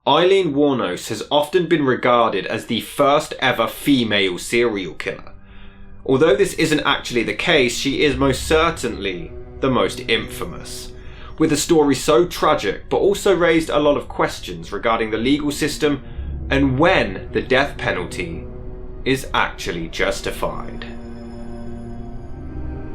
Aileen Wuornos has often been regarded as the first ever female serial killer. Although this isn't actually the case, she is most certainly the most infamous, with a story so tragic but also raised a lot of questions regarding the legal system and when the death penalty is actually justified.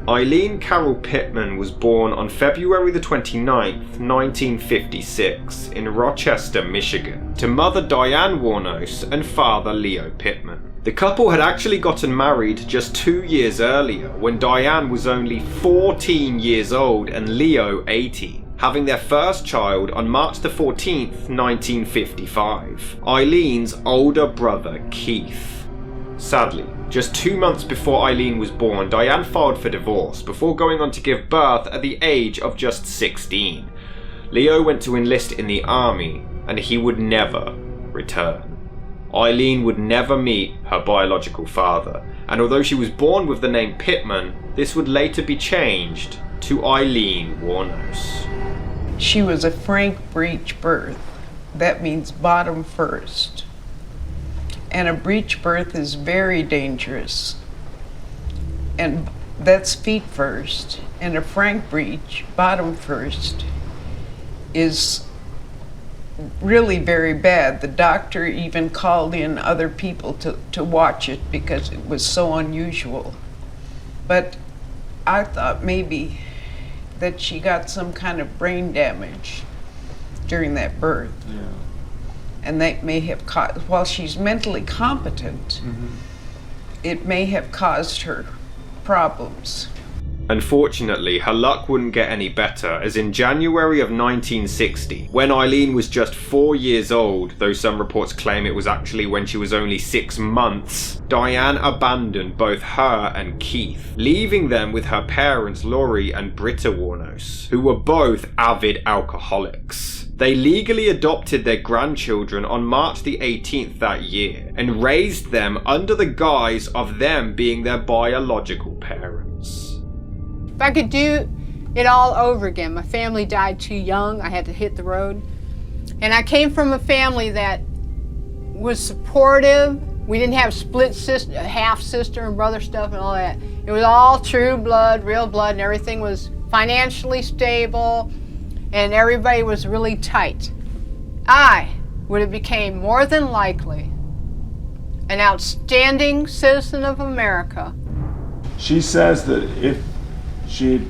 Aileen Carol Pittman was born on February the 29th, 1956 in Rochester, Michigan, to mother Diane Wuornos and father Leo Pittman. The couple had actually gotten married just 2 years earlier, when Diane was only 14 years old and Leo 18, having their first child on March the 14th, 1955, Eileen's older brother Keith. Sadly, just 2 months before Aileen was born, Diane filed for divorce before going on to give birth at the age of just 16. Leo went to enlist in the army, and he would never return. Aileen would never meet her biological father, and although she was born with the name Pittman, this would later be changed to Aileen Wuornos. She was a frank breech birth. That means bottom first. And a breech birth is very dangerous. And that's feet first. And a frank breech, bottom first, is really very bad. The doctor even called in other people to watch it because it was so unusual. But I thought maybe that she got some kind of brain damage during that birth. Yeah. And that may have caused, while she's mentally competent, it may have caused her problems. Unfortunately, her luck wouldn't get any better, as in January of 1960, when Aileen was just 4 years old, though some reports claim it was actually when she was only 6 months, Diane abandoned both her and Keith, leaving them with her parents Laurie and Britta Wuornos, who were both avid alcoholics. They legally adopted their grandchildren on March the 18th that year, and raised them under the guise of them being their biological parents. If I could do it all over again, my family died too young, I had to hit the road. And I came from a family that was supportive. We didn't have split sister, half sister and brother stuff and all that. It was all true blood, real blood, and everything was financially stable, and everybody was really tight. I would have became more than likely an outstanding citizen of America. She says that if she'd,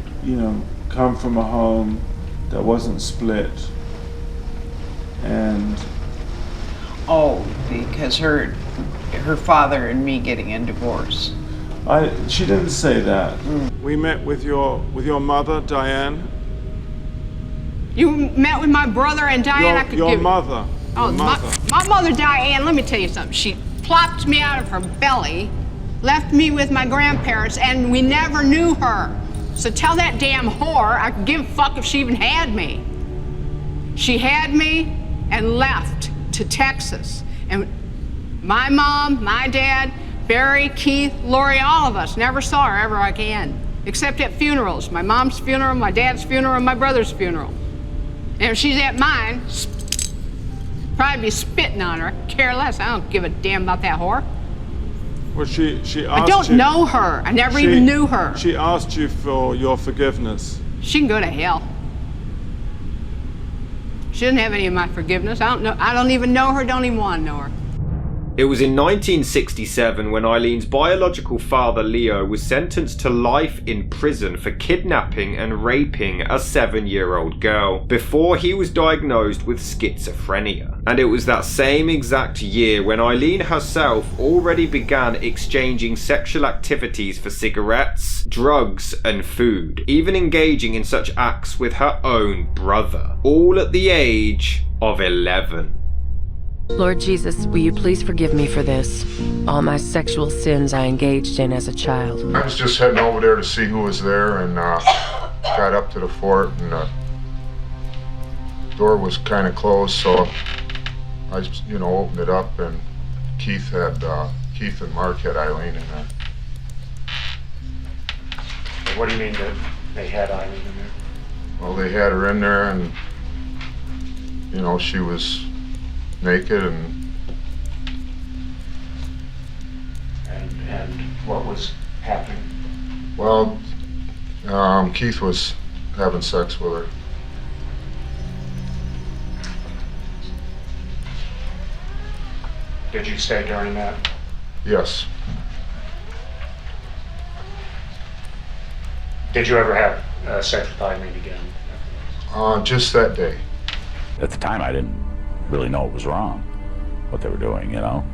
come from a home that wasn't split, and because her father and me getting a divorce. She didn't say that. We met with your mother, Diane. You met with my brother and Diane? Your mother. Oh, my mother, Diane, let me tell you something. She plopped me out of her belly, left me with my grandparents, and we never knew her. So tell that damn whore I could give a fuck if she even had me. She had me and left to Texas. And my mom, my dad, Barry, Keith, Lori, all of us never saw her ever again, except at funerals. My mom's funeral, my dad's funeral, and my brother's funeral. And if she's at mine, probably be spitting on her. Care less. I don't give a damn about that whore. Well, she asked you. I don't know her. I never even knew her. She asked you for your forgiveness. She can go to hell. She doesn't have any of my forgiveness. I don't even know her, don't even want to know her. It was in 1967 when Eileen's biological father Leo was sentenced to life in prison for kidnapping and raping a 7-year-old girl before he was diagnosed with schizophrenia. And it was that same exact year when Aileen herself already began exchanging sexual activities for cigarettes, drugs and food, even engaging in such acts with her own brother, all at the age of 11. Lord Jesus, will you please forgive me for this? All my sexual sins I engaged in as a child. I was just heading over there to see who was there, and got up to the fort, and the door was kind of closed, so I, opened it up, and Keith and Mark had Aileen in there. What do you mean that they had Aileen in there? Well, they had her in there, and she was naked and what was happening? well, Keith was having sex with her. Did you stay during that? Yes. Did you ever have sex with Aileen again? Just that day. At the time, I didn't really know it was wrong, what they were doing, you know?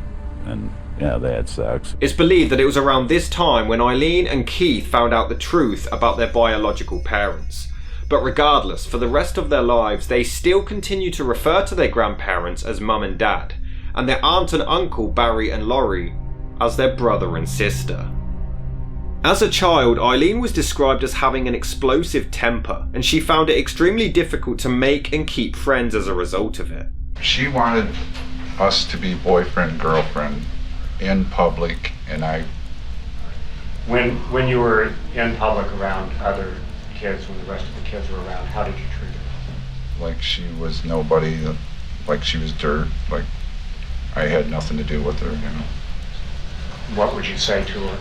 And, yeah, they had sex. It's believed that it was around this time when Aileen and Keith found out the truth about their biological parents. But regardless, for the rest of their lives, they still continue to refer to their grandparents as mum and dad, and their aunt and uncle, Barry and Laurie, as their brother and sister. As a child, Aileen was described as having an explosive temper, and she found it extremely difficult to make and keep friends as a result of it. She wanted us to be boyfriend, girlfriend in public, and I... When you were in public around other kids, when the rest of the kids were around, how did you treat her? like she was nobody, like she was dirt, like I had nothing to do with her, you know. What would you say to her?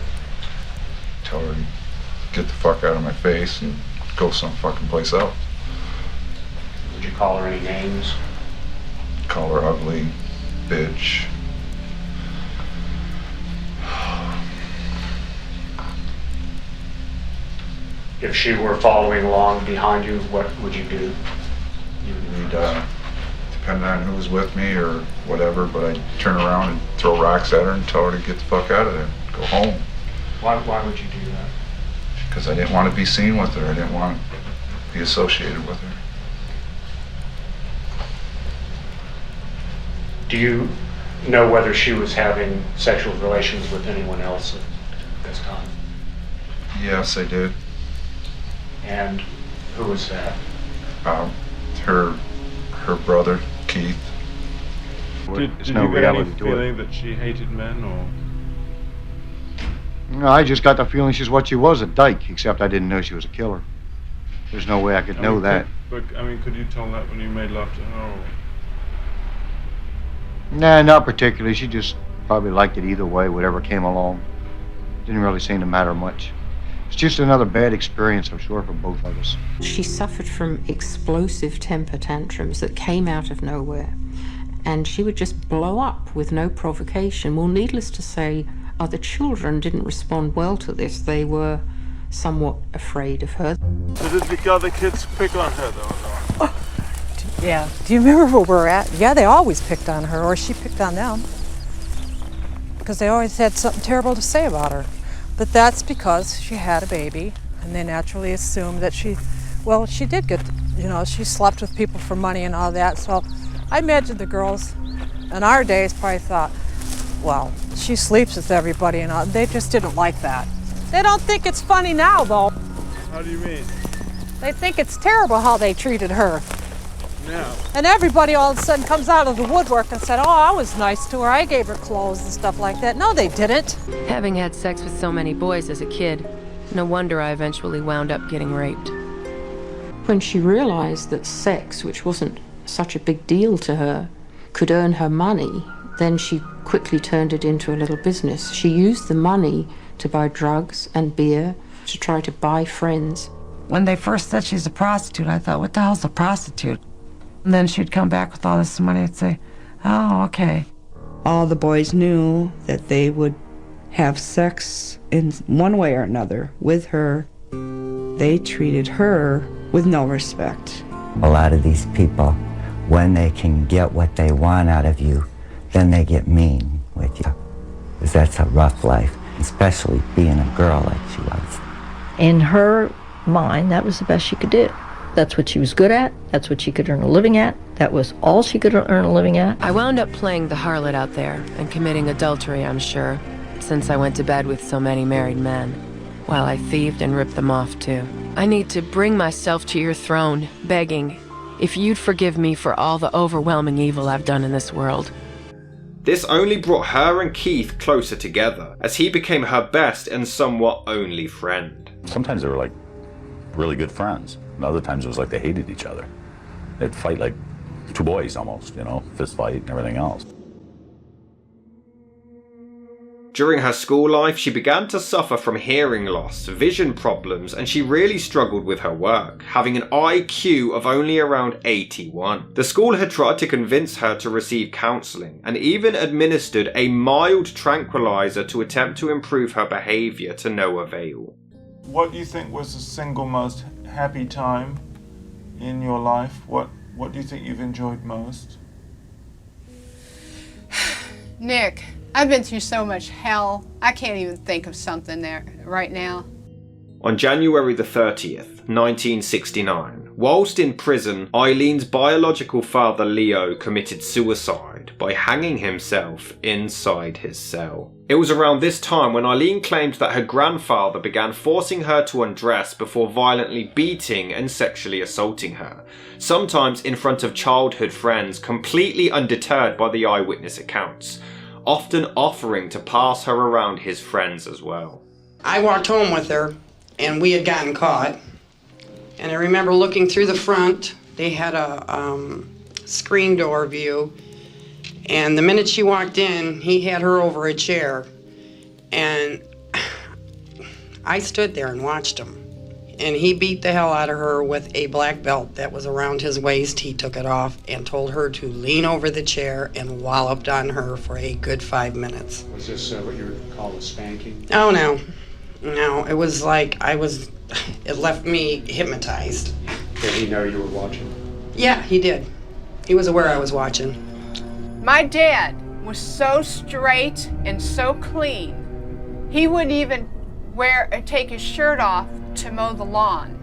Tell her to get the fuck out of my face and go some fucking place else. Would you call her any names? Call her ugly, bitch. If she were following along behind you, what would you do? We'd, depending on who was with me or whatever, but I'd turn around and throw rocks at her and tell her to get the fuck out of there, go home. Why would you do that? Because I didn't want to be seen with her. I didn't want to be associated with her. Do you know whether she was having sexual relations with anyone else at this time? Yes, I did. And who was that? Her brother, Keith. Did you get any feeling that she hated men, or? No, I just got the feeling she's what she was, a dyke, except I didn't know she was a killer. There's no way I could know that. But, could you tell that when you made love to her? Or? Nah, not particularly. She just probably liked it either way, whatever came along. Didn't really seem to matter much. It's just another bad experience, I'm sure, for both of us. She suffered from explosive temper tantrums that came out of nowhere, and she would just blow up with no provocation. Well, needless to say, other children didn't respond well to this. They were somewhat afraid of her. So did the other kids pick on her, though? Oh, yeah. Do you remember where we're at? Yeah, they always picked on her, or she picked on them, because they always had something terrible to say about her. But that's because she had a baby, and they naturally assumed that she did get, she slept with people for money and all that. So I imagine the girls in our days probably thought, well, she sleeps with everybody, and all. They just didn't like that. They don't think it's funny now, though. How do you mean? They think it's terrible how they treated her. Yeah. And everybody all of a sudden comes out of the woodwork and said, oh, I was nice to her. I gave her clothes and stuff like that. No, they didn't. Having had sex with so many boys as a kid, no wonder I eventually wound up getting raped. When she realized that sex, which wasn't such a big deal to her, could earn her money, then she quickly turned it into a little business. She used the money to buy drugs and beer, to try to buy friends. When they first said she's a prostitute, I thought, what the hell's a prostitute? And then she'd come back with all this money and say, oh, okay. All the boys knew that they would have sex in one way or another with her. They treated her with no respect. A lot of these people, when they can get what they want out of you, then they get mean with you. Because that's a rough life, especially being a girl like she was. In her mind, that was the best she could do. That's what she was good at. That's what she could earn a living at. That was all she could earn a living at. I wound up playing the harlot out there and committing adultery, I'm sure, since I went to bed with so many married men, while I thieved and ripped them off too. I need to bring myself to your throne, begging, if you'd forgive me for all the overwhelming evil I've done in this world. This only brought her and Keith closer together, as he became her best and somewhat only friend. Sometimes they were like really good friends, and other times it was like they hated each other. They'd fight like two boys almost, you know, fist fight and everything else. During her school life, she began to suffer from hearing loss, vision problems, and she really struggled with her work, having an IQ of only around 81. The school had tried to convince her to receive counselling, and even administered a mild tranquilizer to attempt to improve her behaviour, to no avail. What do you think was the single most happy time in your life? What do you think you've enjoyed most? Nick, I've been through so much hell, I can't even think of something there right now. On January the 30th, 1969, whilst in prison, Eileen's biological father Leo committed suicide by hanging himself inside his cell. It was around this time when Aileen claimed that her grandfather began forcing her to undress before violently beating and sexually assaulting her, sometimes in front of childhood friends, completely undeterred by the eyewitness accounts, often offering to pass her around his friends as well. I walked home with her, and we had gotten caught. And I remember looking through the front. They had a screen door view. And the minute she walked in, he had her over a chair. And I stood there and watched him. And he beat the hell out of her with a black belt that was around his waist. He took it off and told her to lean over the chair and walloped on her for a good 5 minutes. Was this what you would call a spanking? Oh, no. No, it was like it left me hypnotized. Did he know you were watching? Yeah, he did. He was aware I was watching. My dad was so straight and so clean, he wouldn't even take his shirt off to mow the lawn.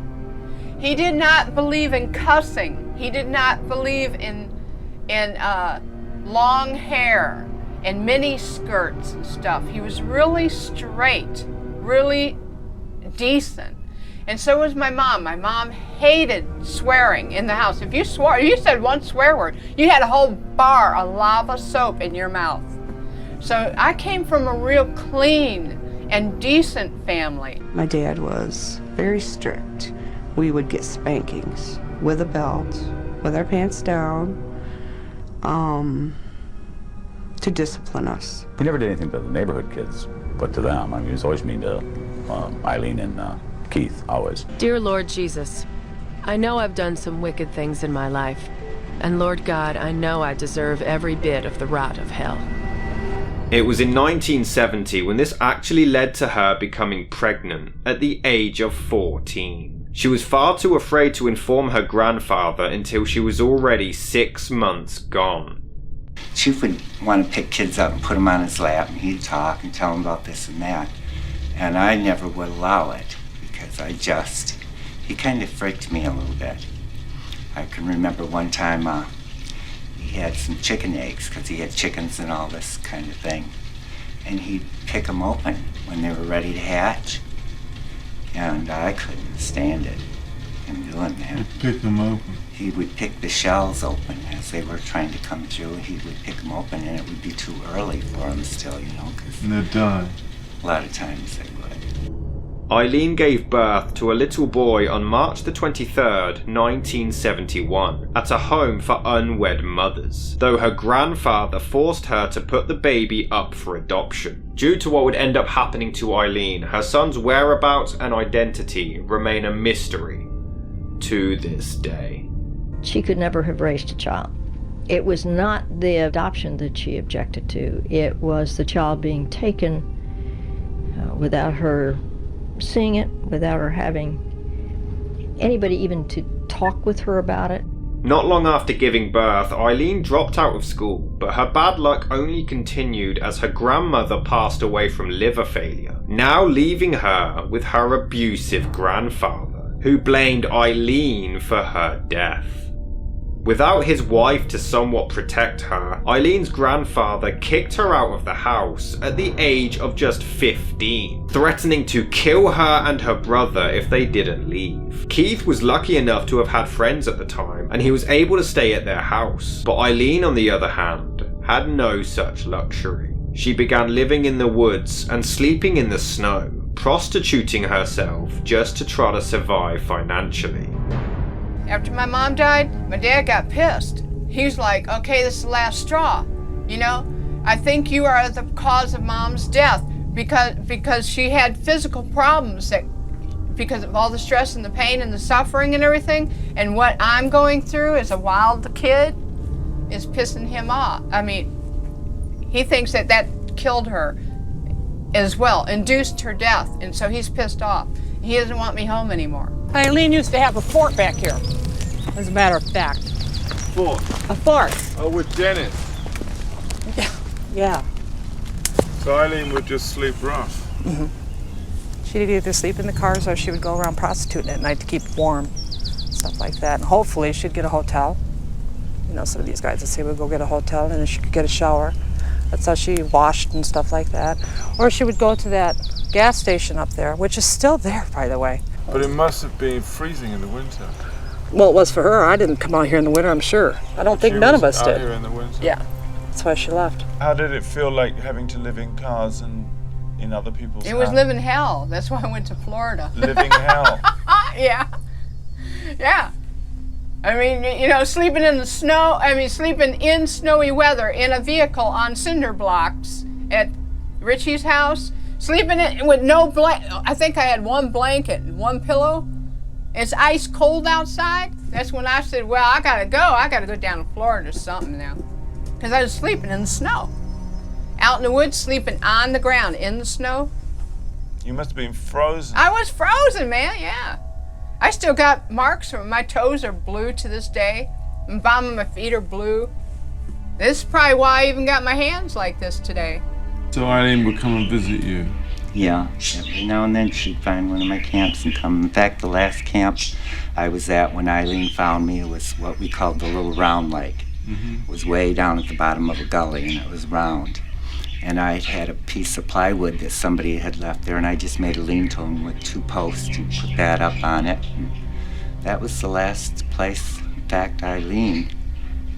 He did not believe in cussing. He did not believe in long hair and mini skirts and stuff. He was really straight, really decent. And so was my mom. My mom hated swearing in the house. If you swore, you said one swear word, you had a whole bar of lava soap in your mouth. So I came from a real clean and decent family. My dad was very strict. We would get spankings with a belt, with our pants down, to discipline us. He never did anything to the neighborhood kids, but to them. I mean, he was always mean to Aileen and Keith, always. Dear Lord Jesus, I know I've done some wicked things in my life. And Lord God, I know I deserve every bit of the rot of hell. It was in 1970 when this actually led to her becoming pregnant at the age of 14. She was far too afraid to inform her grandfather until she was already 6 months gone. Chief would want to pick kids up and put them on his lap, and he'd talk and tell them about this and that. And I never would allow it, because he kind of freaked me a little bit. I can remember one time he had some chicken eggs, because he had chickens and all this kind of thing. And he'd pick them open when they were ready to hatch. And I couldn't stand it, him doing that. He'd pick them open? He would pick the shells open as they were trying to come through. He would pick them open, and it would be too early for them still, you know. And they'd die. A lot of times they would. Aileen gave birth to a little boy on March the 23rd, 1971, at a home for unwed mothers, though her grandfather forced her to put the baby up for adoption. Due to what would end up happening to Aileen, her son's whereabouts and identity remain a mystery to this day. She could never have raised a child. It was not the adoption that she objected to. It was the child being taken without her seeing it, without her having anybody even to talk with her about it. Not long after giving birth, Aileen dropped out of school, but her bad luck only continued as her grandmother passed away from liver failure, now leaving her with her abusive grandfather, who blamed Aileen for her death. Without his wife to somewhat protect her, Aileen's grandfather kicked her out of the house at the age of just 15, threatening to kill her and her brother if they didn't leave. Keith was lucky enough to have had friends at the time, and he was able to stay at their house, but Aileen, on the other hand, had no such luxury. She began living in the woods and sleeping in the snow, prostituting herself just to try to survive financially. After my mom died, my dad got pissed. he's like, okay, this is the last straw. You know, I think you are the cause of Mom's death because she had physical problems because of all the stress and the pain and the suffering and everything. And what I'm going through as a wild kid is pissing him off. I mean, he thinks that killed her as well, induced her death, and so he's pissed off. He doesn't want me home anymore. Aileen used to have a fort back here, as a matter of fact. Fort? A fort. Oh, with Dennis? Yeah. So Aileen would just sleep rough? Mm-hmm. She'd either sleep in the cars or she would go around prostituting at night to keep warm, stuff like that. And hopefully she'd get a hotel. You know, some of these guys would say, we'll go get a hotel, and then she could get a shower. That's how she washed and stuff like that. Or she would go to that gas station up there, which is still there, by the way. But it must have been freezing in the winter. Well, it was for her. I didn't come out here in the winter, I'm sure. I don't think none of us did. Out here in the winter. Yeah, that's why she left. How did it feel like having to live in cars and in other people's It was living hell. That's why I went to Florida. Living hell? Yeah. Yeah. I mean, you know, sleeping in the snow, sleeping in snowy weather in a vehicle on cinder blocks at Richie's house, sleeping with no blanket. I think I had one blanket and one pillow. It's ice cold outside. That's when I said, well, I gotta go down to Florida or something now. Because I was sleeping in the snow. Out in the woods, sleeping on the ground in the snow. You must have been frozen. I was frozen, man, yeah. I still got marks from my toes are blue to this day. And bottom of my feet are blue. This is probably why I even got my hands like this today. So Aileen would come and visit you? Yeah, every now and then she'd find one of my camps and come. In fact, the last camp I was at when Aileen found me, it was what we called the Little Round Lake. Mm-hmm. It was way down at the bottom of a gully, and it was round. And I had a piece of plywood that somebody had left there, and I just made a lean-to with 2 posts and put that up on it. And that was the last place, in fact, Aileen,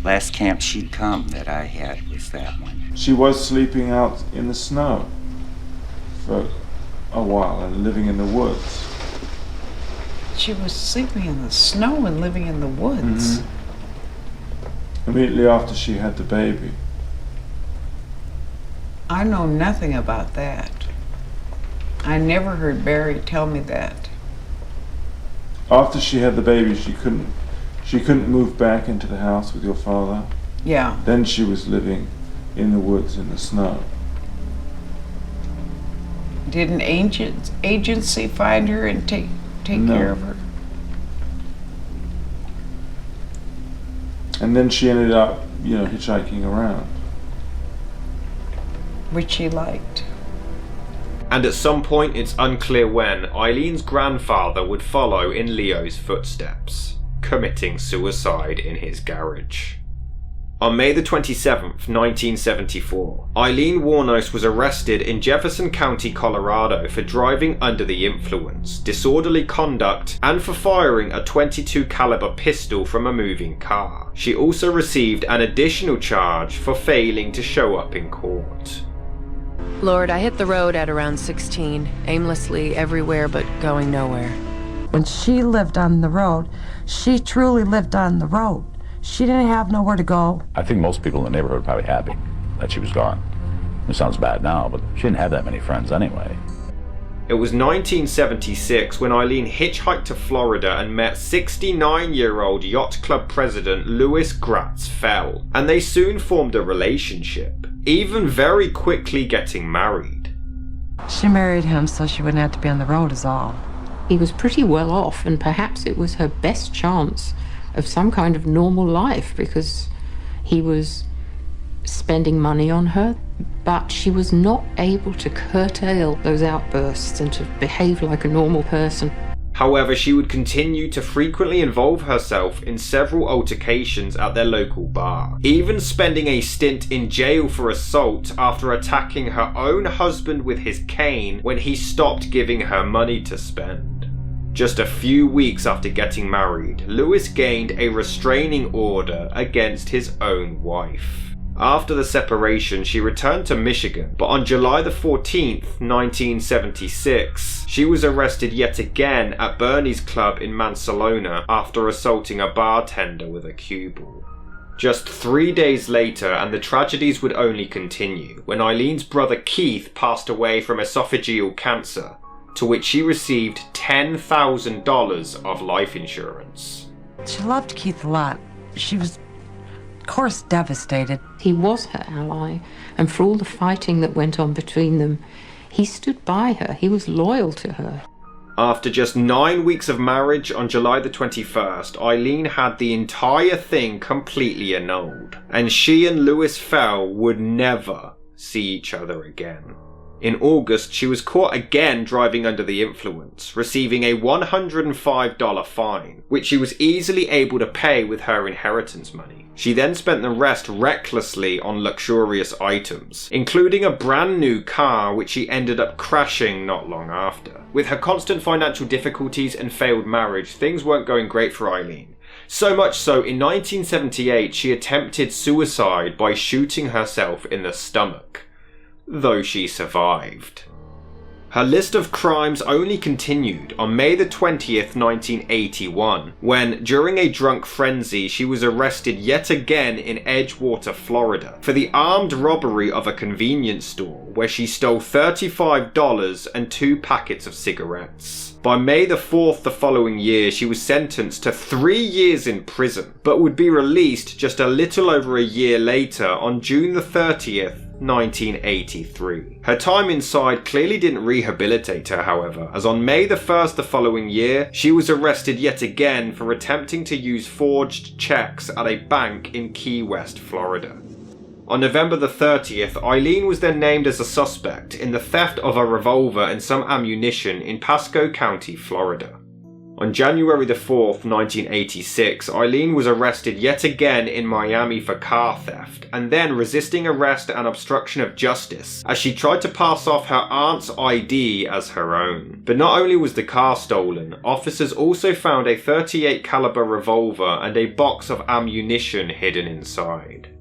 last camp she'd come that I had was that one. She was sleeping out in the snow for a while and living in the woods. She was sleeping in the snow and living in the woods. Mm-hmm. Immediately after she had the baby. I know nothing about that. I never heard Barry tell me that. After she had the baby, she couldn't move back into the house with your father. Yeah. Then she was living in the woods in the snow. Did an agency find her and take care of her? And then she ended up, hitchhiking around. Which she liked. And at some point, it's unclear when, Eileen's grandfather would follow in Leo's footsteps, committing suicide in his garage. On May the 27th, 1974, Aileen Wuornos was arrested in Jefferson County, Colorado for driving under the influence, disorderly conduct, and for firing a .22 caliber pistol from a moving car. She also received an additional charge for failing to show up in court. Lord, I hit the road at around 16, aimlessly everywhere but going nowhere. When she lived on the road, she truly lived on the road. She didn't have nowhere to go. I think most people in the neighborhood were probably happy that she was gone. It sounds bad now, but she didn't have that many friends anyway. It was 1976 when Aileen hitchhiked to Florida and met 69-year-old yacht club president Louis Gratz Fell, and they soon formed a relationship, even very quickly getting married. She married him so she wouldn't have to be on the road is all. He was pretty well off, and perhaps it was her best chance of some kind of normal life because he was spending money on her, but she was not able to curtail those outbursts and to behave like a normal person. However, she would continue to frequently involve herself in several altercations at their local bar, even spending a stint in jail for assault after attacking her own husband with his cane when he stopped giving her money to spend. Just a few weeks after getting married, Louis gained a restraining order against his own wife. After the separation, she returned to Michigan, but on July the 14th, 1976, she was arrested yet again at Bernie's Club in Mansalona after assaulting a bartender with a cue ball. Just 3 days later, and the tragedies would only continue, when Eileen's brother Keith passed away from esophageal cancer, to which she received $10,000 of life insurance. She loved Keith a lot. She was, of course, devastated. He was her ally, and for all the fighting that went on between them, he stood by her. He was loyal to her. After just 9 weeks of marriage, on July the 21st, Aileen had the entire thing completely annulled, and she and Louis Fell would never see each other again. In August, she was caught again driving under the influence, receiving a $105 fine, which she was easily able to pay with her inheritance money. She then spent the rest recklessly on luxurious items, including a brand new car which she ended up crashing not long after. With her constant financial difficulties and failed marriage, things weren't going great for Aileen. So much so, in 1978 she attempted suicide by shooting herself in the stomach, though she survived. Her list of crimes only continued on May the 20th, 1981, when, during a drunk frenzy, she was arrested yet again in Edgewater, Florida, for the armed robbery of a convenience store, where she stole $35 and 2 packets of cigarettes. By May the 4th the following year, she was sentenced to 3 years in prison, but would be released just a little over a year later on June the 30th, 1983. Her time inside clearly didn't rehabilitate her, however, as on May the 1st the following year, she was arrested yet again for attempting to use forged checks at a bank in Key West, Florida. On November the 30th, Aileen was then named as a suspect in the theft of a revolver and some ammunition in Pasco County, Florida. On January the 4th, 1986, Aileen was arrested yet again in Miami for car theft, and then resisting arrest and obstruction of justice, as she tried to pass off her aunt's ID as her own. But not only was the car stolen, officers also found a .38 caliber revolver and a box of ammunition hidden inside.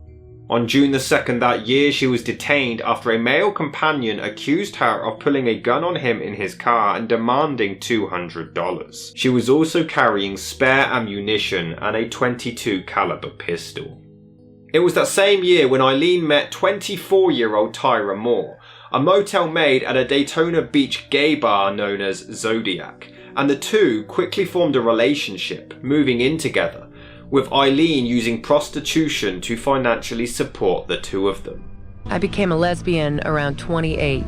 On June the 2nd that year, she was detained after a male companion accused her of pulling a gun on him in his car and demanding $200. She was also carrying spare ammunition and a .22 caliber pistol. It was that same year when Aileen met 24-year-old Tyra Moore, a motel maid at a Daytona Beach gay bar known as Zodiac, and the two quickly formed a relationship, moving in together, with Aileen using prostitution to financially support the two of them. I became a lesbian around 28,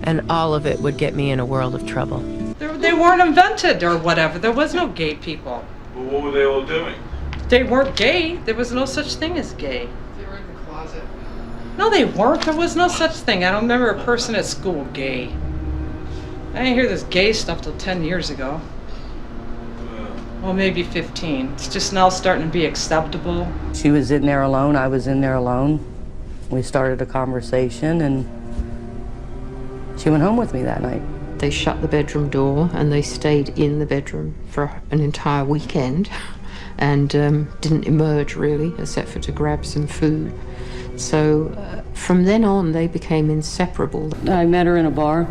and all of it would get me in a world of trouble. They weren't invented or whatever. There was no gay people. Well, what were they all doing? They weren't gay. There was no such thing as gay. They were in the closet. No, they weren't. There was no such thing. I don't remember a person at school gay. I didn't hear this gay stuff till 10 years ago. Well, maybe 15. It's just now starting to be acceptable. She was in there alone. I was in there alone. We started a conversation, and she went home with me that night. They shut the bedroom door, and they stayed in the bedroom for an entire weekend and didn't emerge, really, except for to grab some food. So from then on, they became inseparable. I met her in a bar.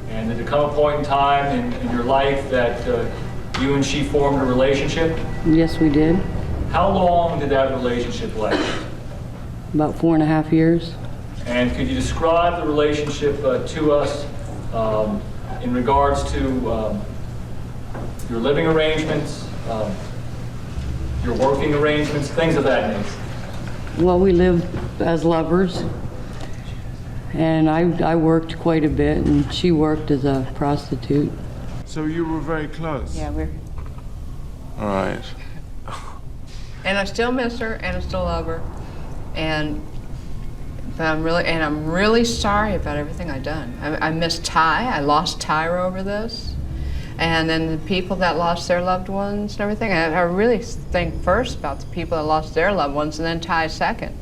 And did there come a point in time in your life that you and she formed a relationship? Yes, we did. How long did that relationship last? About 4.5 years. And could you describe the relationship to us in regards to your living arrangements, your working arrangements, things of that nature? Well, we lived as lovers, and I worked quite a bit, and she worked as a prostitute. So you were very close? Yeah, we're. All right. And I still miss her, and I still love her, but I'm really sorry about everything I've done. I miss Ty. I lost Tyra over this, and then the people that lost their loved ones and everything. I really think first about the people that lost their loved ones, and then Ty second,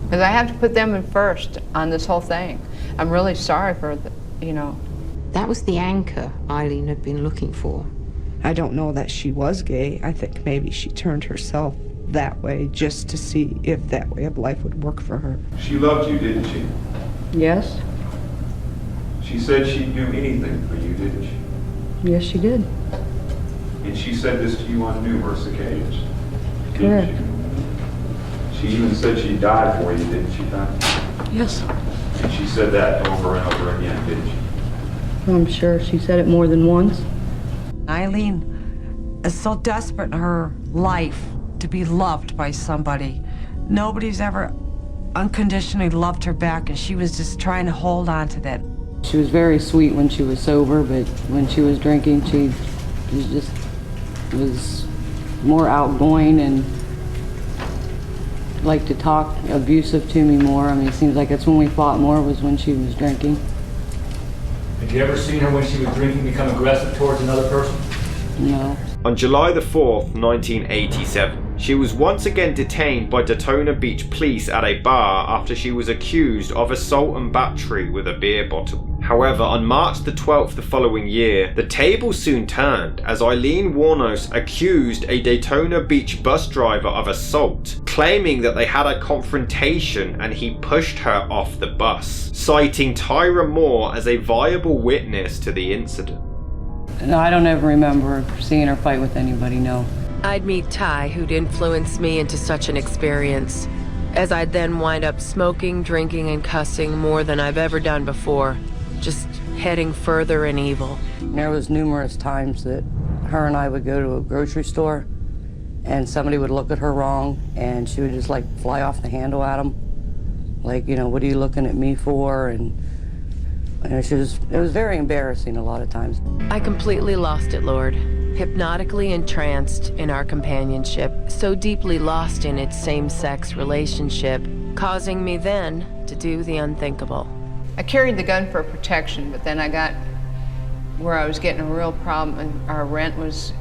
because I have to put them in first on this whole thing. I'm really sorry for That was the anchor Aileen had been looking for. I don't know that she was gay. I think maybe she turned herself that way just to see if that way of life would work for her. She loved you, didn't she? Yes. She said she'd do anything for you, didn't she? Yes, she did. And she said this to you on numerous occasions. Correct. She even said she'd die for you, didn't she, Pat? Yes. And she said that over and over again, didn't she? I'm sure she said it more than once. Aileen is so desperate in her life to be loved by somebody. Nobody's ever unconditionally loved her back, and she was just trying to hold on to that. She was very sweet when she was sober, but when she was drinking, she was more outgoing and liked to talk abusive to me more. I mean, it seems like that's when we fought more, was when she was drinking. Had you ever seen her when she was drinking become aggressive towards another person? No. On July the 4th, 1987, she was once again detained by Daytona Beach police at a bar after she was accused of assault and battery with a beer bottle. However, on March the 12th the following year, the tables soon turned as Aileen Wuornos accused a Daytona Beach bus driver of assault, claiming that they had a confrontation and he pushed her off the bus, citing Tyra Moore as a viable witness to the incident. No, I don't ever remember seeing her fight with anybody, no. I'd meet Ty, who'd influenced me into such an experience, as I'd then wind up smoking, drinking, and cussing more than I've ever done before, just heading further in evil. There was numerous times that her and I would go to a grocery store and somebody would look at her wrong and she would just like fly off the handle at them. Like, you know, what are you looking at me for? And it was very embarrassing a lot of times. I completely lost it, Lord. Hypnotically entranced in our companionship, so deeply lost in its same-sex relationship, causing me then to do the unthinkable. I carried the gun for protection, but then I got where I was getting a real problem, and our rent was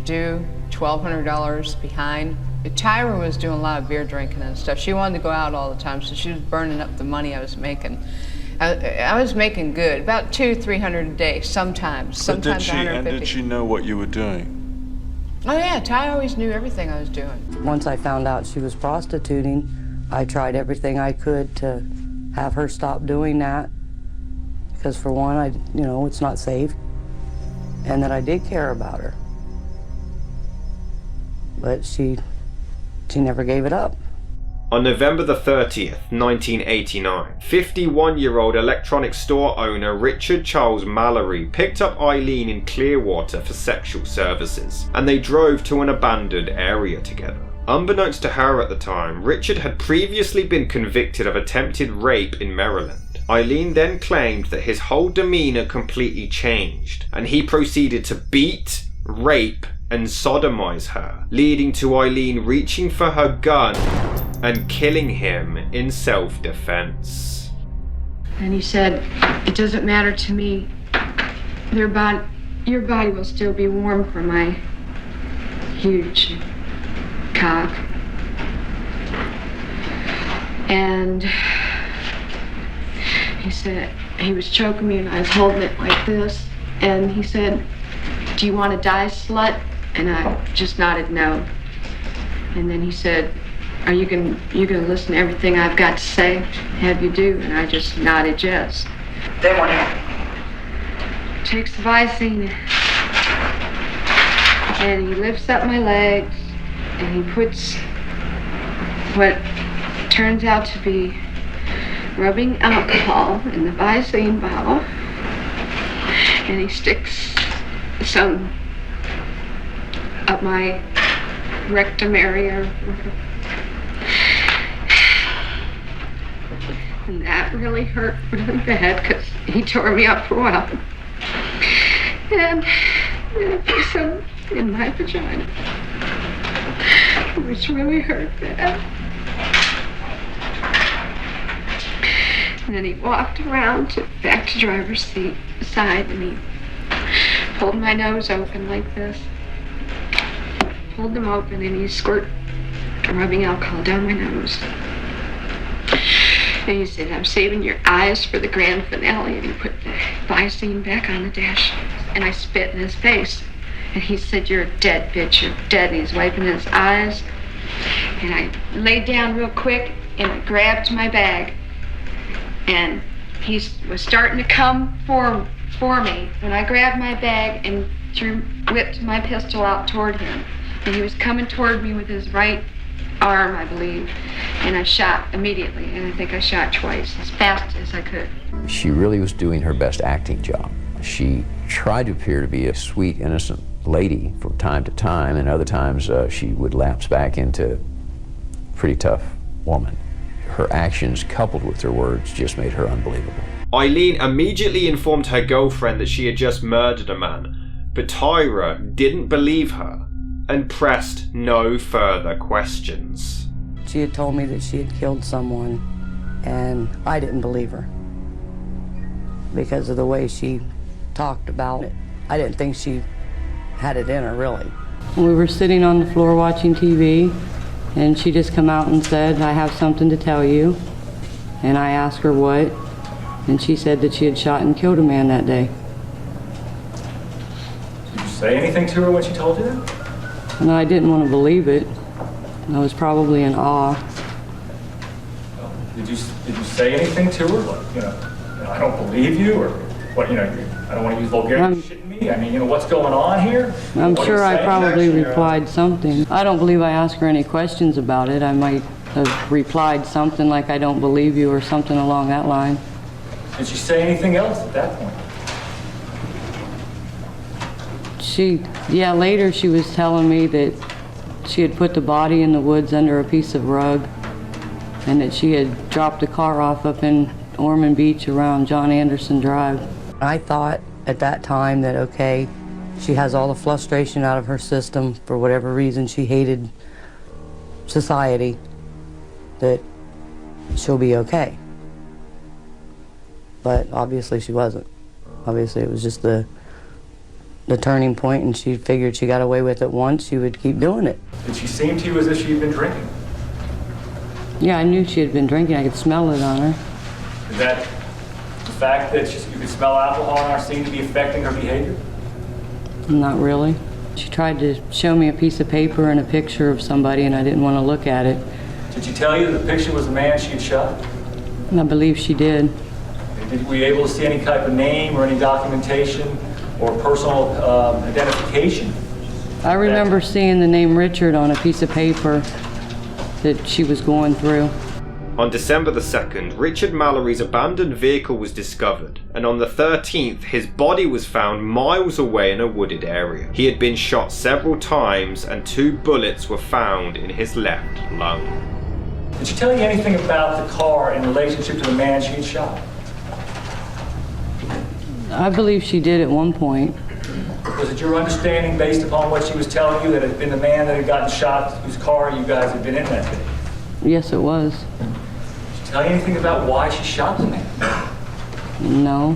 due, $1,200 behind. Tyra was doing a lot of beer drinking and stuff. She wanted to go out all the time, so she was burning up the money I was making. I was making good, about $200-300 a day, sometimes But did she, 150. and did she know what you were doing? Oh yeah, Ty always knew everything I was doing. Once I found out she was prostituting, I tried everything I could to have her stop doing that. Because for one, it's not safe. And that I did care about her. But she never gave it up. On November the 30th, 1989, 51-year-old electronics store owner Richard Charles Mallory picked up Aileen in Clearwater for sexual services, and they drove to an abandoned area together. Unbeknownst to her at the time, Richard had previously been convicted of attempted rape in Maryland. Aileen then claimed that his whole demeanor completely changed, and he proceeded to beat, rape, and sodomize her, leading to Aileen reaching for her gun and killing him in self-defense. And he said, "It doesn't matter to me. Your body will still be warm for my huge cock." And he said, he was choking me and I was holding it like this. And he said, "Do you want to die, slut?" And I just nodded no. And then he said, "Are you gonna listen to everything I've got to say? Have you do?" And I just nodded yes. Then what happened? Takes the Visine and he lifts up my legs and he puts what turns out to be rubbing alcohol in the Visine bottle, and he sticks some up my rectum area. And that really hurt really bad because he tore me up for a while. And he put some in my vagina, which really hurt bad. And then he walked around back to driver's seat side and he pulled my nose open like this. Pulled them open and he squirted rubbing alcohol down my nose. And he said, "I'm saving your eyes for the grand finale." And he put the Visine back on the dash. And I spit in his face. And he said, "You're a dead bitch, you're dead." And he's wiping his eyes. And I laid down real quick and I grabbed my bag. And he was starting to come for me when I grabbed my bag and whipped my pistol out toward him. And he was coming toward me with his right arm, I believe, and I shot immediately, and I think I shot twice, as fast as I could. She really was doing her best acting job. She tried to appear to be a sweet, innocent lady from time to time, and other times she would lapse back into a pretty tough woman. Her actions, coupled with her words, just made her unbelievable. Aileen immediately informed her girlfriend that she had just murdered a man, but Tyra didn't believe her and pressed no further questions. She had told me that she had killed someone, and I didn't believe her because of the way she talked about it. I didn't think she had it in her, really. We were sitting on the floor watching TV, and she just come out and said, "I have something to tell you." And I asked her what, and she said that she had shot and killed a man that day. Did you say anything to her when she told you that? And I didn't want to believe it. I was probably in awe. Did you say anything to her? Like, I don't believe you, or what? I don't want to use vulgarity. Shitting me. I mean, what's going on here? I'm sure I probably replied something. I don't believe I asked her any questions about it. I might have replied something like, "I don't believe you," or something along that line. Did she say anything else at that point? Later she was telling me that she had put the body in the woods under a piece of rug, and that she had dropped the car off up in Ormond Beach around John Anderson Drive. I thought at that time that, okay, she has all the frustration out of her system for whatever reason she hated society, that she'll be okay. But obviously she wasn't. Obviously it was just the turning point, and she figured she got away with it once, she would keep doing it. Did she seem to you as if she'd been drinking? Yeah, I knew she had been drinking. I could smell it on her. Is that the fact that you could smell alcohol on her seem to be affecting her behavior? Not really. She tried to show me a piece of paper and a picture of somebody, and I didn't want to look at it. Did she tell you that the picture was the man she had shot? And I believe she did. Were you able to see any type of name or any documentation or personal identification? I remember seeing the name Richard on a piece of paper that she was going through. On December the 2nd, Richard Mallory's abandoned vehicle was discovered, and on the 13th, his body was found miles away in a wooded area. He had been shot several times, and 2 bullets were found in his left lung. Did she tell you anything about the car in relationship to the man she had shot? I believe she did at one point. Was it your understanding, based upon what she was telling you, that it had been the man that had gotten shot, whose car you guys had been in that day? Yes, it was. Did she tell you anything about why she shot the man? No.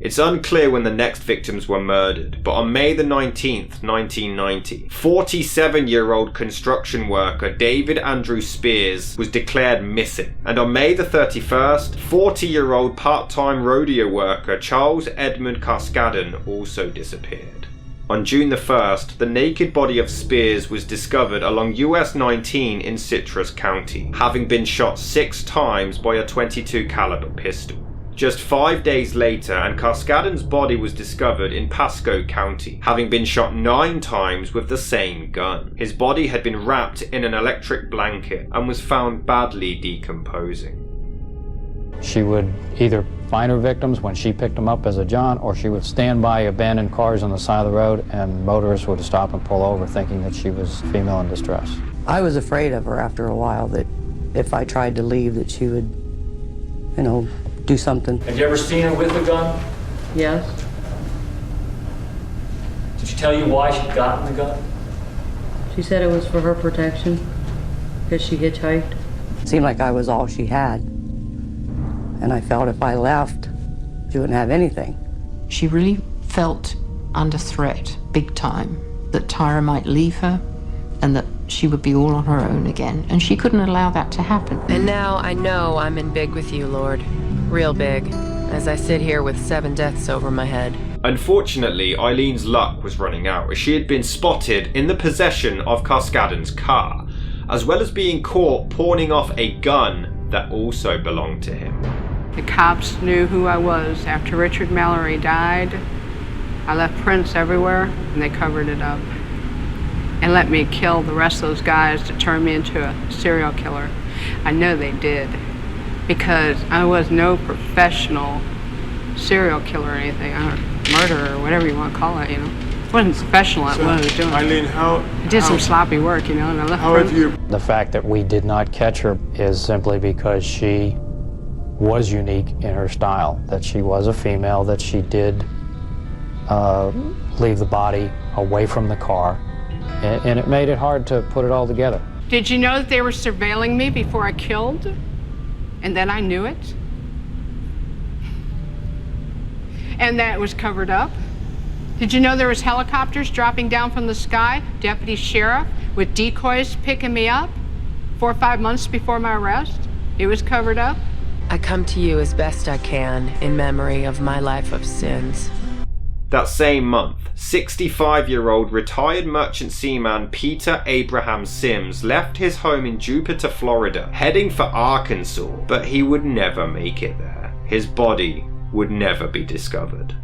It's unclear when the next victims were murdered, but on May the 19th, 1990, 47-year-old construction worker David Andrew Spears was declared missing. And on May the 31st, 40-year-old part-time rodeo worker Charles Edmund Cascadden also disappeared. On June the 1st, the naked body of Spears was discovered along US 19 in Citrus County, having been shot 6 times by a .22 caliber pistol. Just 5 days later, and Cascadden's body was discovered in Pasco County, having been shot 9 times with the same gun. His body had been wrapped in an electric blanket and was found badly decomposing. She would either find her victims when she picked them up as a John, or she would stand by abandoned cars on the side of the road, and motorists would stop and pull over thinking that she was female in distress. I was afraid of her after a while, that if I tried to leave, that she would, do something. Had you ever seen her with a gun? Yes. Did she tell you why she'd gotten the gun? She said it was for her protection, because she hitchhiked. It seemed like I was all she had. And I felt if I left, she wouldn't have anything. She really felt under threat, big time, that Tyra might leave her and that she would be all on her own again. And she couldn't allow that to happen. And now I know I'm in big with you, Lord. Real big, as I sit here with 7 deaths over my head. Unfortunately, Eileen's luck was running out, as she had been spotted in the possession of Cascadden's car, as well as being caught pawning off a gun that also belonged to him. The cops knew who I was. After Richard Mallory died, I left prints everywhere, and they covered it up. and let me kill the rest of those guys to turn me into a serial killer. I know they did, because I was no professional serial killer or anything, or murderer, or whatever you want to call it, you know. I wasn't professional at what I was doing. Aileen, I did some sloppy work, you know, and I left how have you... The fact that we did not catch her is simply because she was unique in her style, that she was a female, that she did leave the body away from the car, and it made it hard to put it all together. Did you know that they were surveilling me before I killed? And then I knew it? And that it was covered up? Did you know there was helicopters dropping down from the sky, deputy sheriff, with decoys picking me up 4 or 5 months before my arrest? It was covered up? I come to you as best I can in memory of my life of sins. That same month, 65-year-old retired merchant seaman Peter Abraham Sims left his home in Jupiter, Florida, heading for Arkansas, but he would never make it there. His body would never be discovered.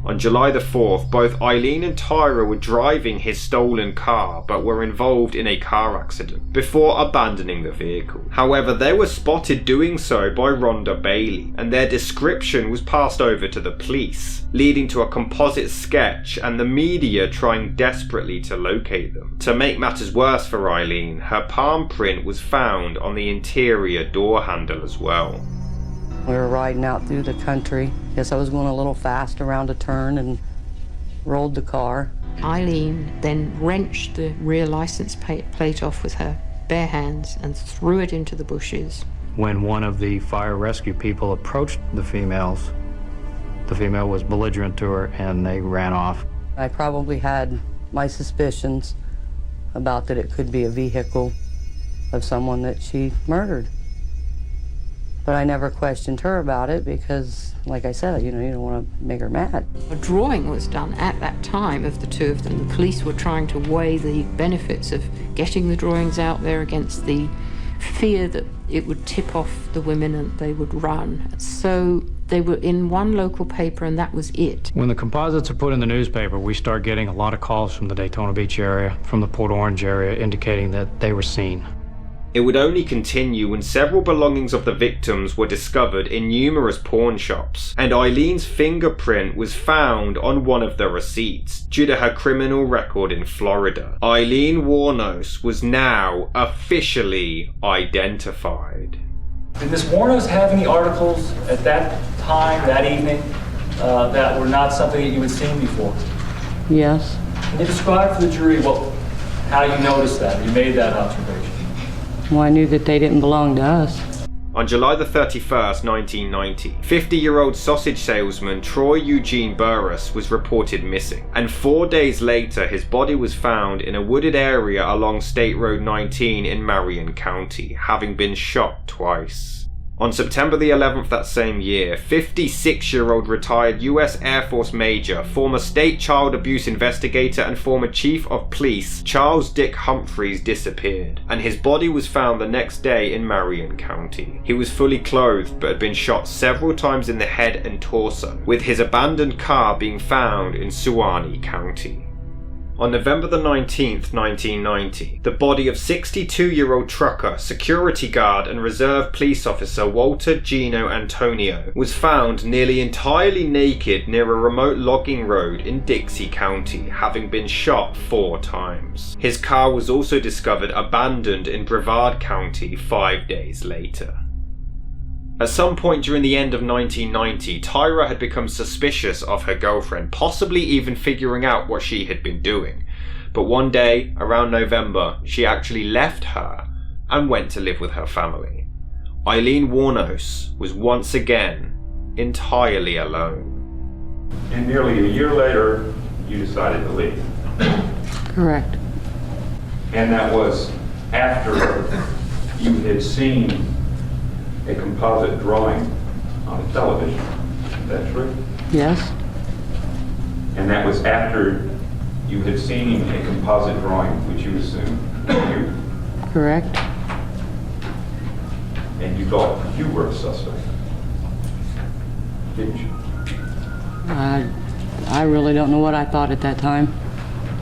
On July the 4th, both Aileen and Tyra were driving his stolen car, but were involved in a car accident before abandoning the vehicle. However, they were spotted doing so by Rhonda Bailey, and their description was passed over to the police, leading to a composite sketch and the media trying desperately to locate them. To make matters worse for Aileen, her palm print was found on the interior door handle as well. We were riding out through the country. Guess I was going a little fast around a turn and rolled the car. Aileen then wrenched the rear license plate off with her bare hands and threw it into the bushes. When one of the fire rescue people approached the female was belligerent to her and they ran off. I probably had my suspicions about that it could be a vehicle of someone that she murdered. But I never questioned her about it because, like I said, you don't want to make her mad. A drawing was done at that time of the two of them. The police were trying to weigh the benefits of getting the drawings out there against the fear that it would tip off the women and they would run. So they were in one local paper and that was it. When the composites are put in the newspaper, we start getting a lot of calls from the Daytona Beach area, from the Port Orange area, indicating that they were seen. It would only continue when several belongings of the victims were discovered in numerous pawn shops, and Aileen's fingerprint was found on one of the receipts due to her criminal record in Florida. Aileen Wuornos was now officially identified. Did Ms. Wuornos have any articles at that time, that evening, that were not something that you had seen before? Yes. Can you describe for the jury how you noticed that, you made that observation? Well, I knew that they didn't belong to us. On July the 31st, 1990, 50-year-old sausage salesman Troy Eugene Burris was reported missing, and 4 days later his body was found in a wooded area along State Road 19 in Marion County, having been shot twice. On September the 11th that same year, 56-year-old retired U.S. Air Force Major, former state child abuse investigator and former chief of police Charles Dick Humphreys disappeared, and his body was found the next day in Marion County. He was fully clothed but had been shot several times in the head and torso, with his abandoned car being found in Suwannee County. On November the 19th, 1990, the body of 62-year-old trucker, security guard and reserve police officer Walter Gino Antonio was found nearly entirely naked near a remote logging road in Dixie County, having been shot 4 times. His car was also discovered abandoned in Brevard County 5 days later. At some point during the end of 1990, Tyra had become suspicious of her girlfriend, possibly even figuring out what she had been doing. But one day, around November, she actually left her and went to live with her family. Aileen Wuornos was once again entirely alone. And nearly a year later, you decided to leave. Correct. And that was after you had seen a composite drawing on television. Is that true? Yes. And that was after you had seen a composite drawing, which you assumed was you. Correct. And you thought you were a suspect, didn't you? I really don't know what I thought at that time.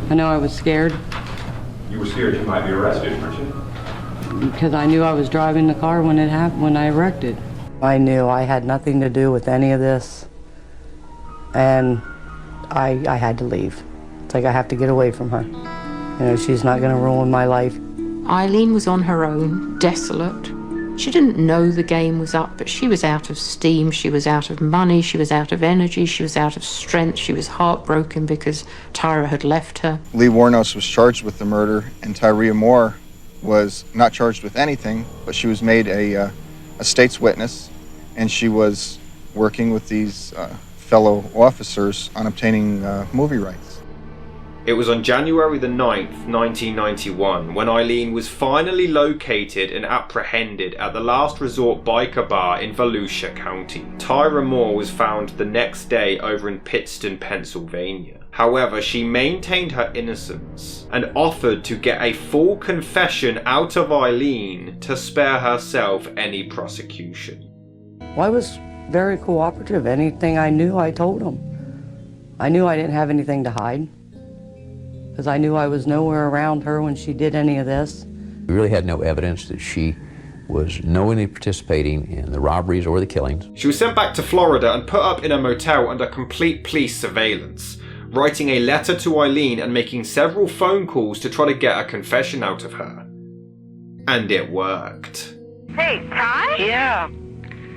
I know I was scared. You were scared you might be arrested, weren't you? Because I knew I was driving the car when it happened, when I wrecked it. I knew I had nothing to do with any of this, and I had to leave. It's like I have to get away from her. You know, she's not going to ruin my life. Aileen was on her own, desolate. She didn't know the game was up, but she was out of steam, she was out of money, she was out of energy, she was out of strength, she was heartbroken because Tyra had left her. Lee Wuornos was charged with the murder, and Tyria Moore was not charged with anything, but she was made a state's witness, and she was working with these fellow officers on obtaining movie rights. It was on January the 9th, 1991, when Aileen was finally located and apprehended at the Last Resort Biker Bar in Volusia County. Tyra Moore was found the next day over in Pittston, Pennsylvania. However, she maintained her innocence and offered to get a full confession out of Aileen to spare herself any prosecution. Well, I was very cooperative. Anything I knew, I told them. I knew I didn't have anything to hide, because I knew I was nowhere around her when she did any of this. We really had no evidence that she was knowingly participating in the robberies or the killings. She was sent back to Florida and put up in a motel under complete police surveillance, writing a letter to Aileen and making several phone calls to try to get a confession out of her. And it worked. Hey, Ty? Yeah.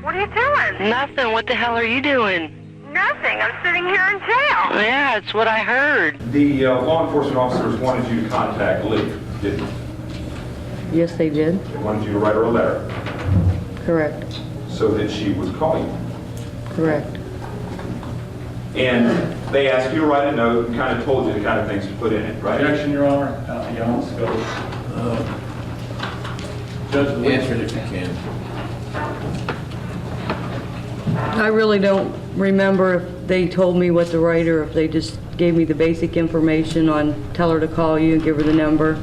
What are you doing? Nothing. What the hell are you doing? Nothing. I'm sitting here in jail. Yeah, it's what I heard. The law enforcement officers wanted you to contact Lee, didn't they? Yes, they did. They wanted you to write her a letter Correct. so that she would call you. Correct. And they asked you to write a note and kind of told you the kind of things to put in it, right? Objection, Your Honor. Let's go. Judge, answer it if you can. I really don't remember if they told me what to write or if they just gave me the basic information on tell her to call you and give her the number.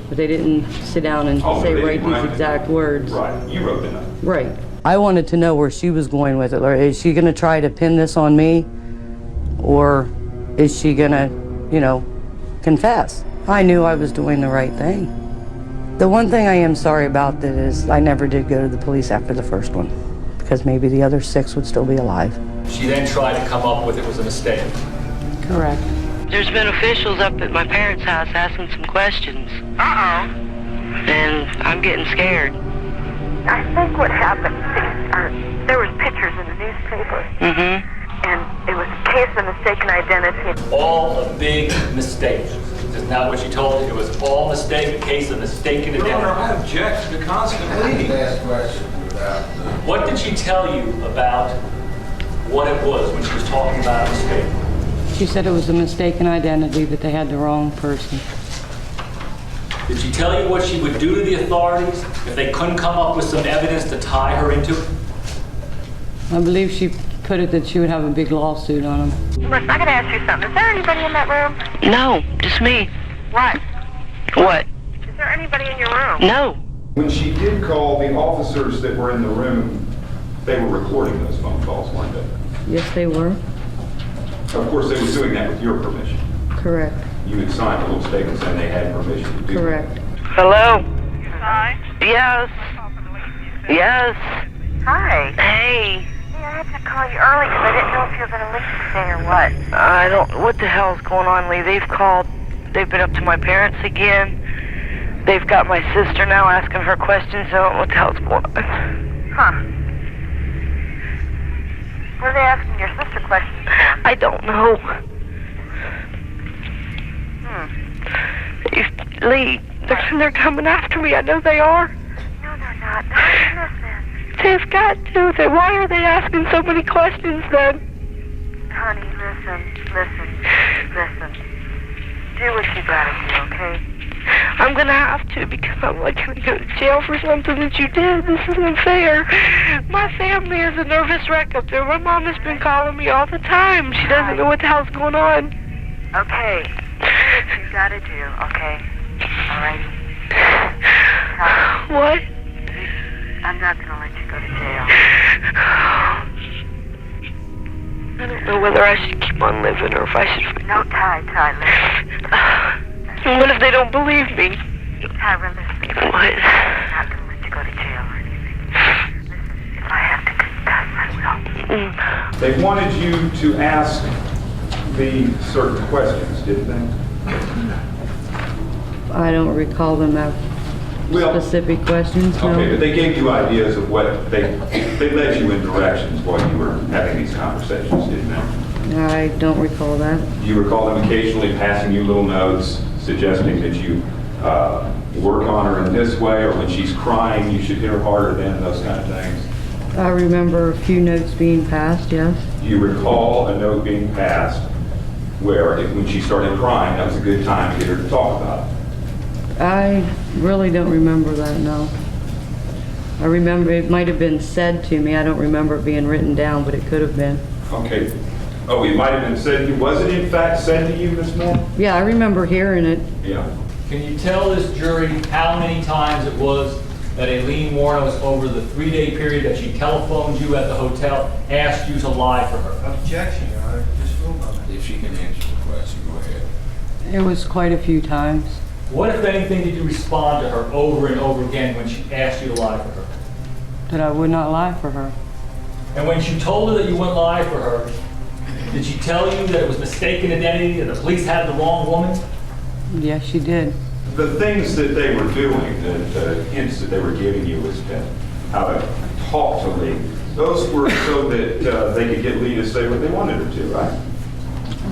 But they didn't sit down and say write these exact words. Right, you wrote the note. Right. I wanted to know where she was going with it. Or is she going to try to pin this on me? Or is she going to, you know, confess? I knew I was doing the right thing. The one thing I am sorry about that is I never did go to the police after the first one, because maybe the other 6 would still be alive. She then tried to come up with it was a mistake. Correct. There's been officials up at my parents' house asking some questions. Uh-oh. And I'm getting scared. I think what happened, there was pictures in the newspaper. Mm-hmm. And it was a case of mistaken identity. All a big mistake. Isn't that what you told me? It was all mistake, a case of mistaken identity. Your Honor, I object to the constant bleeding. What did she tell you about what it was when she was talking about a mistake? She said it was a mistaken identity, that they had the wrong person. Did she tell you what she would do to the authorities if they couldn't come up with some evidence to tie her into it? I believe she put it that she would have a big lawsuit on them. Listen, I gotta ask you something. Is there anybody in that room? No, just me. What? What? Is there anybody in your room? No. When she did call, the officers that were in the room, they were recording those phone calls, weren't they? Yes, they were. Of course, they were doing that with your permission. Correct. You had signed a little statement saying they had permission to do Correct. Hello? Hi. Yes. Yes. Hi. Hey. Yeah, I had to call you early because I didn't know if you were going to leave today or what. I don't... What the hell's going on, Lee? They've called. They've been up to my parents again. They've got my sister now asking her questions. I don't know what the hell's going on. Huh. What are they asking your sister questions for? I don't know. Lee, they're coming after me. I know they are. No, they're not. No, listen. They've got to. Why are they asking so many questions then? Honey, listen. Do what you gotta do, okay? I'm gonna have to, because I'm like gonna go to jail for something that you did. This isn't fair. My family is a nervous wreck up there. My mom has been calling me all the time. She doesn't know what the hell's going on. Okay. Do what you gotta do, okay? Alright? What? I'm not gonna let you go to jail. I don't know whether I should keep on living or if I should... No, Ty, listen. And what if they don't believe me? Tyra, listen. What? I'm not going to let you go to jail or anything. Listen, if I have to confess, I will. They wanted you to ask the certain questions, didn't they? I don't recall them having specific questions, no. Okay, but they gave you ideas of what they led you in directions while you were having these conversations, didn't they? I don't recall that. Do you recall them occasionally passing you little notes suggesting that you work on her in this way, or when she's crying you should hit her harder than, those kind of things? I remember a few notes being passed, yes. Do you recall a note being passed where when she started crying, that was a good time to get her to talk about it? I really don't remember that, no. I remember it might have been said to me. I don't remember it being written down, but it could have been. Okay. Oh, it might have been said to you. Was it in fact said to you, Ms. Moore? Yeah, I remember hearing it. Yeah. Can you tell this jury how many times it was that Aileen Wuornos, over the 3-day period that she telephoned you at the hotel, asked you to lie for her? Objection, Your Honor. Just rule on it. If she can answer the question, go ahead. It was quite a few times. What, if anything, did you respond to her over and over again when she asked you to lie for her? That I would not lie for her. And when she told her that you wouldn't lie for her, did she tell you that it was mistaken identity, that the police had the wrong woman? Yes, she did. The things that they were doing, the hints that they were giving you as to how to talk to Lee, those were so that they could get Lee to say what they wanted her to, right?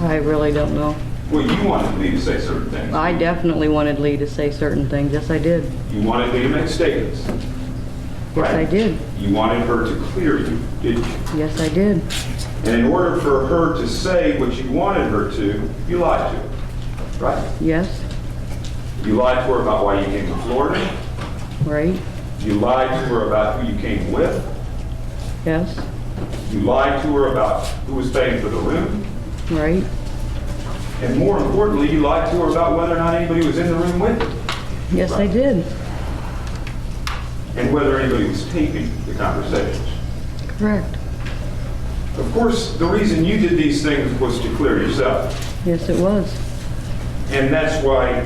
I really don't know. Well, you wanted Lee to say certain things. I definitely wanted Lee to say certain things. Yes, I did. You wanted Lee to make statements. Yes, I did. You wanted her to clear you, didn't you? Yes, I did. And in order for her to say what you wanted her to, you lied to her, right? Yes. You lied to her about why you came to Florida. Right. You lied to her about who you came with. Yes. You lied to her about who was paying for the room. Right. And more importantly, you lied to her about whether or not anybody was in the room with you. Yes, I did. And whether anybody was taping the conversations. Correct. Of course, the reason you did these things was to clear yourself. Yes, it was. And that's why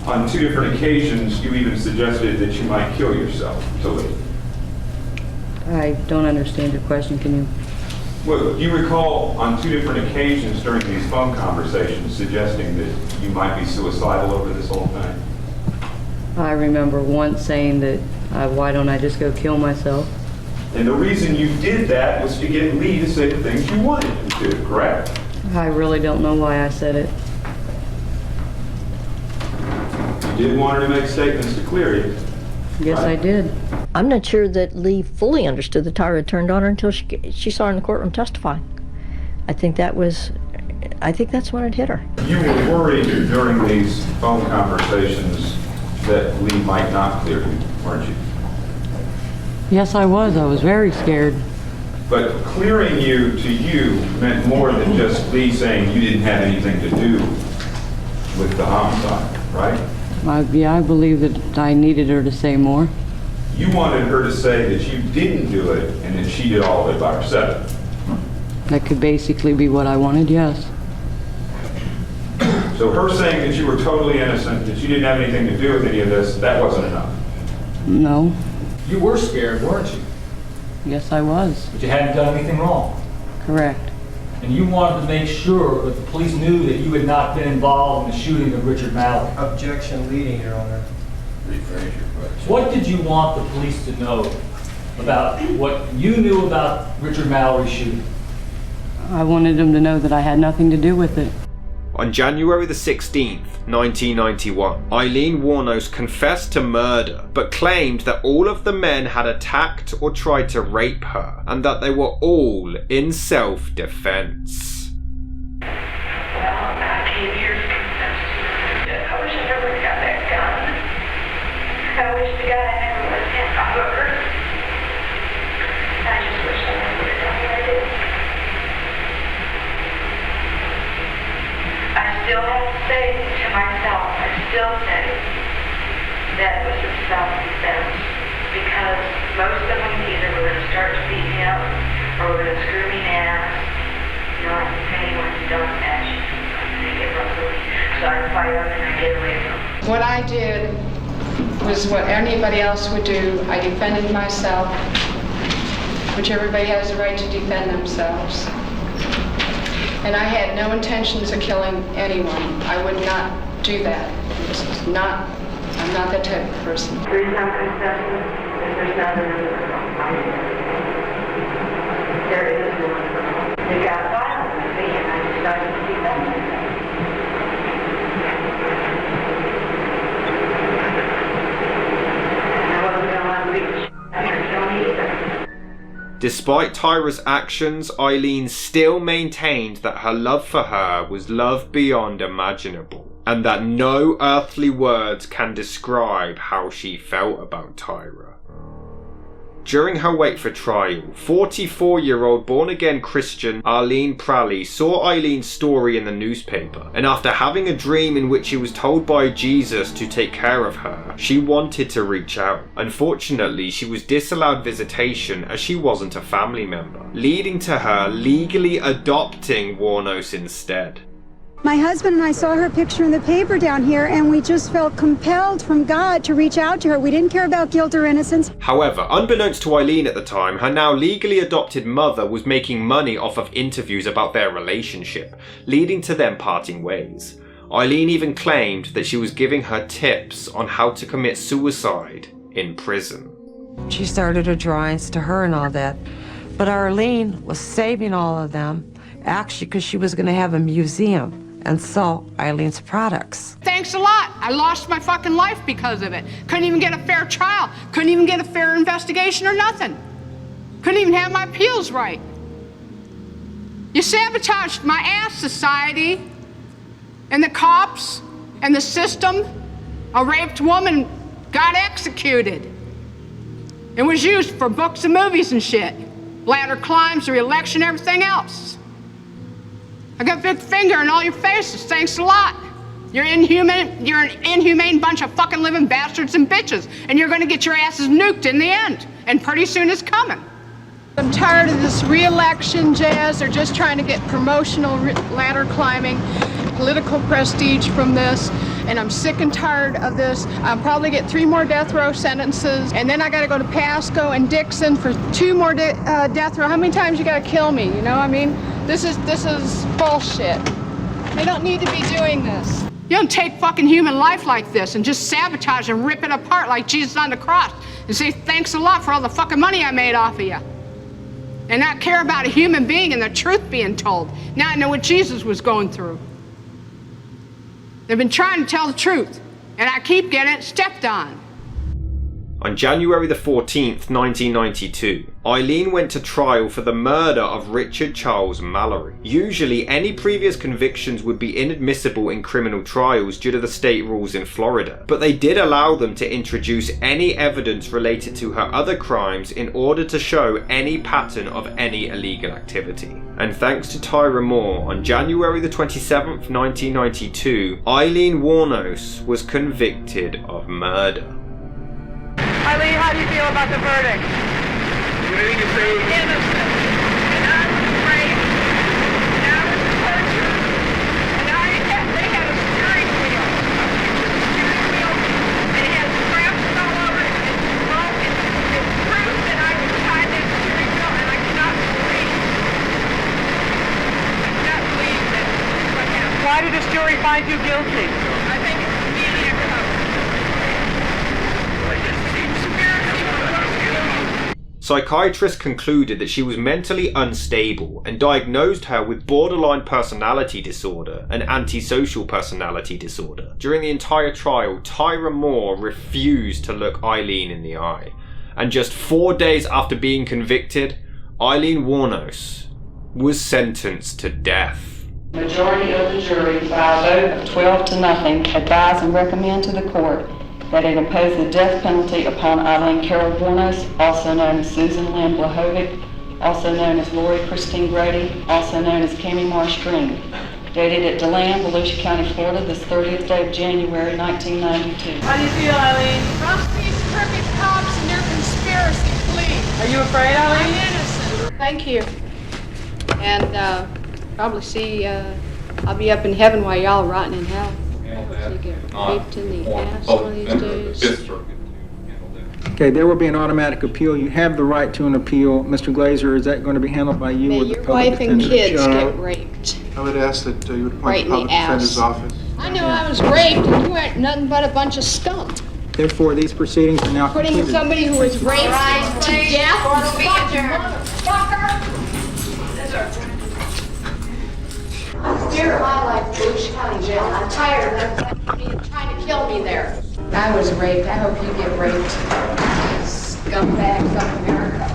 on 2 different occasions you even suggested that you might kill yourself to leave. I don't understand your question. Can you? Well, you recall on 2 different occasions during these phone conversations suggesting that you might be suicidal over this whole thing? I remember once saying that, why don't I just go kill myself? And the reason you did that was to get Lee to say the things you wanted him to, correct? I really don't know why I said it. You did want her to make statements to clear you. Yes, right? I did. I'm not sure that Lee fully understood that Tyra had turned on her until she saw her in the courtroom testifying. I think that's when it hit her. You were worried during these phone conversations that Lee might not clear you, weren't you? Yes, I was. I was very scared. But clearing you to you meant more than just Lee saying you didn't have anything to do with the homicide, right? Yeah, I believe that I needed her to say more. You wanted her to say that you didn't do it and that she did all of it by herself. That could basically be what I wanted, yes. So her saying that you were totally innocent, that you didn't have anything to do with any of this, that wasn't enough? No. You were scared, weren't you? Yes, I was. But you hadn't done anything wrong. Correct. And you wanted to make sure that the police knew that you had not been involved in the shooting of Richard Mallory. Objection leading, Your Honor. Rephrase your question. What did you want the police to know about what you knew about Richard Mallory's shooting? I wanted them to know that I had nothing to do with it. On January the 16th, 1991, Aileen Wuornos confessed to murder, but claimed that all of the men had attacked or tried to rape her, and that they were all in self-defense. Well, I came here to confess to murder. I wish I never got that gun. I wish to God I never would have had my hooker. I just wish I never would have done what I did. I still have to say to myself, I still say that it was a self-defense, because most of them either were going to start to beat me up or were going to screw me in the ass. You know, like if anyone's done that, you get roughly. So I fired up and I hid away from him. What I did was what anybody else would do. I defended myself, which everybody has the right to defend themselves. And I had no intentions of killing anyone. I would not do that. I'm not that type of person. There's no confessing, there's nothing in the There is one. They got violent with me and I decided to defend myself. And I wasn't going to let them beat the shit out of Tony either. Despite Tyra's actions, Aileen still maintained that her love for her was love beyond imaginable, and that no earthly words can describe how she felt about Tyra. During her wait for trial, 44-year-old born-again Christian Arlene Prally saw Aileen's story in the newspaper, and after having a dream in which she was told by Jesus to take care of her, she wanted to reach out. Unfortunately, she was disallowed visitation as she wasn't a family member, leading to her legally adopting Wuornos instead. My husband and I saw her picture in the paper down here, and we just felt compelled from God to reach out to her. We didn't care about guilt or innocence. However, unbeknownst to Aileen at the time, her now legally adopted mother was making money off of interviews about their relationship, leading to them parting ways. Aileen even claimed that she was giving her tips on how to commit suicide in prison. She started her drawings to her and all that. But Arlene was saving all of them, actually, because she was going to have a museum and sell Aileen's products. Thanks a lot. I lost my fucking life because of it. Couldn't even get a fair trial. Couldn't even get a fair investigation or nothing. Couldn't even have my appeals right. You sabotaged my ass, society, and the cops, and the system. A raped woman got executed. It was used for books and movies and shit. Ladder climbs, the election, everything else. I got a big finger in all your faces. Thanks a lot. You're an inhumane bunch of fucking living bastards and bitches, and you're gonna get your asses nuked in the end. And pretty soon it's coming. I'm tired of this re-election jazz. They're just trying to get promotional ladder climbing, political prestige from this. And I'm sick and tired of this. I'll probably get 3 more death row sentences, and then I gotta go to Pasco and Dixon for 2 more death row. How many times you gotta kill me, you know? I mean, this is bullshit. They don't need to be doing this. You don't take fucking human life like this and just sabotage and rip it apart like Jesus on the cross and say thanks a lot for all the fucking money I made off of you. And not care about a human being and the truth being told. Now I know what Jesus was going through. They've been trying to tell the truth, and I keep getting it stepped on. On January the 14th, 1992, Aileen went to trial for the murder of Richard Charles Mallory. Usually, any previous convictions would be inadmissible in criminal trials due to the state rules in Florida, but they did allow them to introduce any evidence related to her other crimes in order to show any pattern of any illegal activity. And thanks to Tyra Moore, on January the 27th, 1992, Aileen Wuornos was convicted of murder. Aileen, how do you feel about the verdict? Innocent. And I was raped. And I was tortured. And they had a steering wheel. And it had scraps all over it. It's broken. It's proof that I was tied to the steering wheel, and I cannot believe. I cannot believe that what happened. Why did the jury find you guilty? I think it's immediate cover. Psychiatrists concluded that she was mentally unstable and diagnosed her with borderline personality disorder and antisocial personality disorder. During the entire trial, Tyra Moore refused to look Aileen in the eye. And just 4 days after being convicted, Aileen Wuornos was sentenced to death. Majority of the jury, by a vote of 12 to nothing, advise and recommend to the court that it impose the death penalty upon Aileen Carol Wuornos, also known as Susan Lynn Blahovic, also known as Lori Christine Grady, also known as Cammie Marsh Green, dated at DeLand, Volusia County, Florida, this 30th day of January, 1992. How do you feel, Aileen? Trust these crooked cops and their conspiracy, please. Are you afraid, Aileen? I'm innocent. Thank you. And probably see, I'll be up in heaven while y'all are rotting in hell. handle that. They get Not raped in the on ass public one of these member of the days. Fifth Circuit to handle that. Okay, there will be an automatic appeal. You have the right to an appeal. Mr. Glazer, is that going to be handled by you May or the your public wife and defender? kids John, get raped. I would ask that you would appoint Right the in the public defender's ass. office. I know I was raped, and you ain't nothing but a bunch of scum. Therefore, these proceedings are now Putting concluded. somebody who was raped to death, you fucking motherfucker! I'm scared of my life, Volusia County Jail. I'm tired of them trying to kill me there. I was raped. I hope you get raped. Scumbags of America.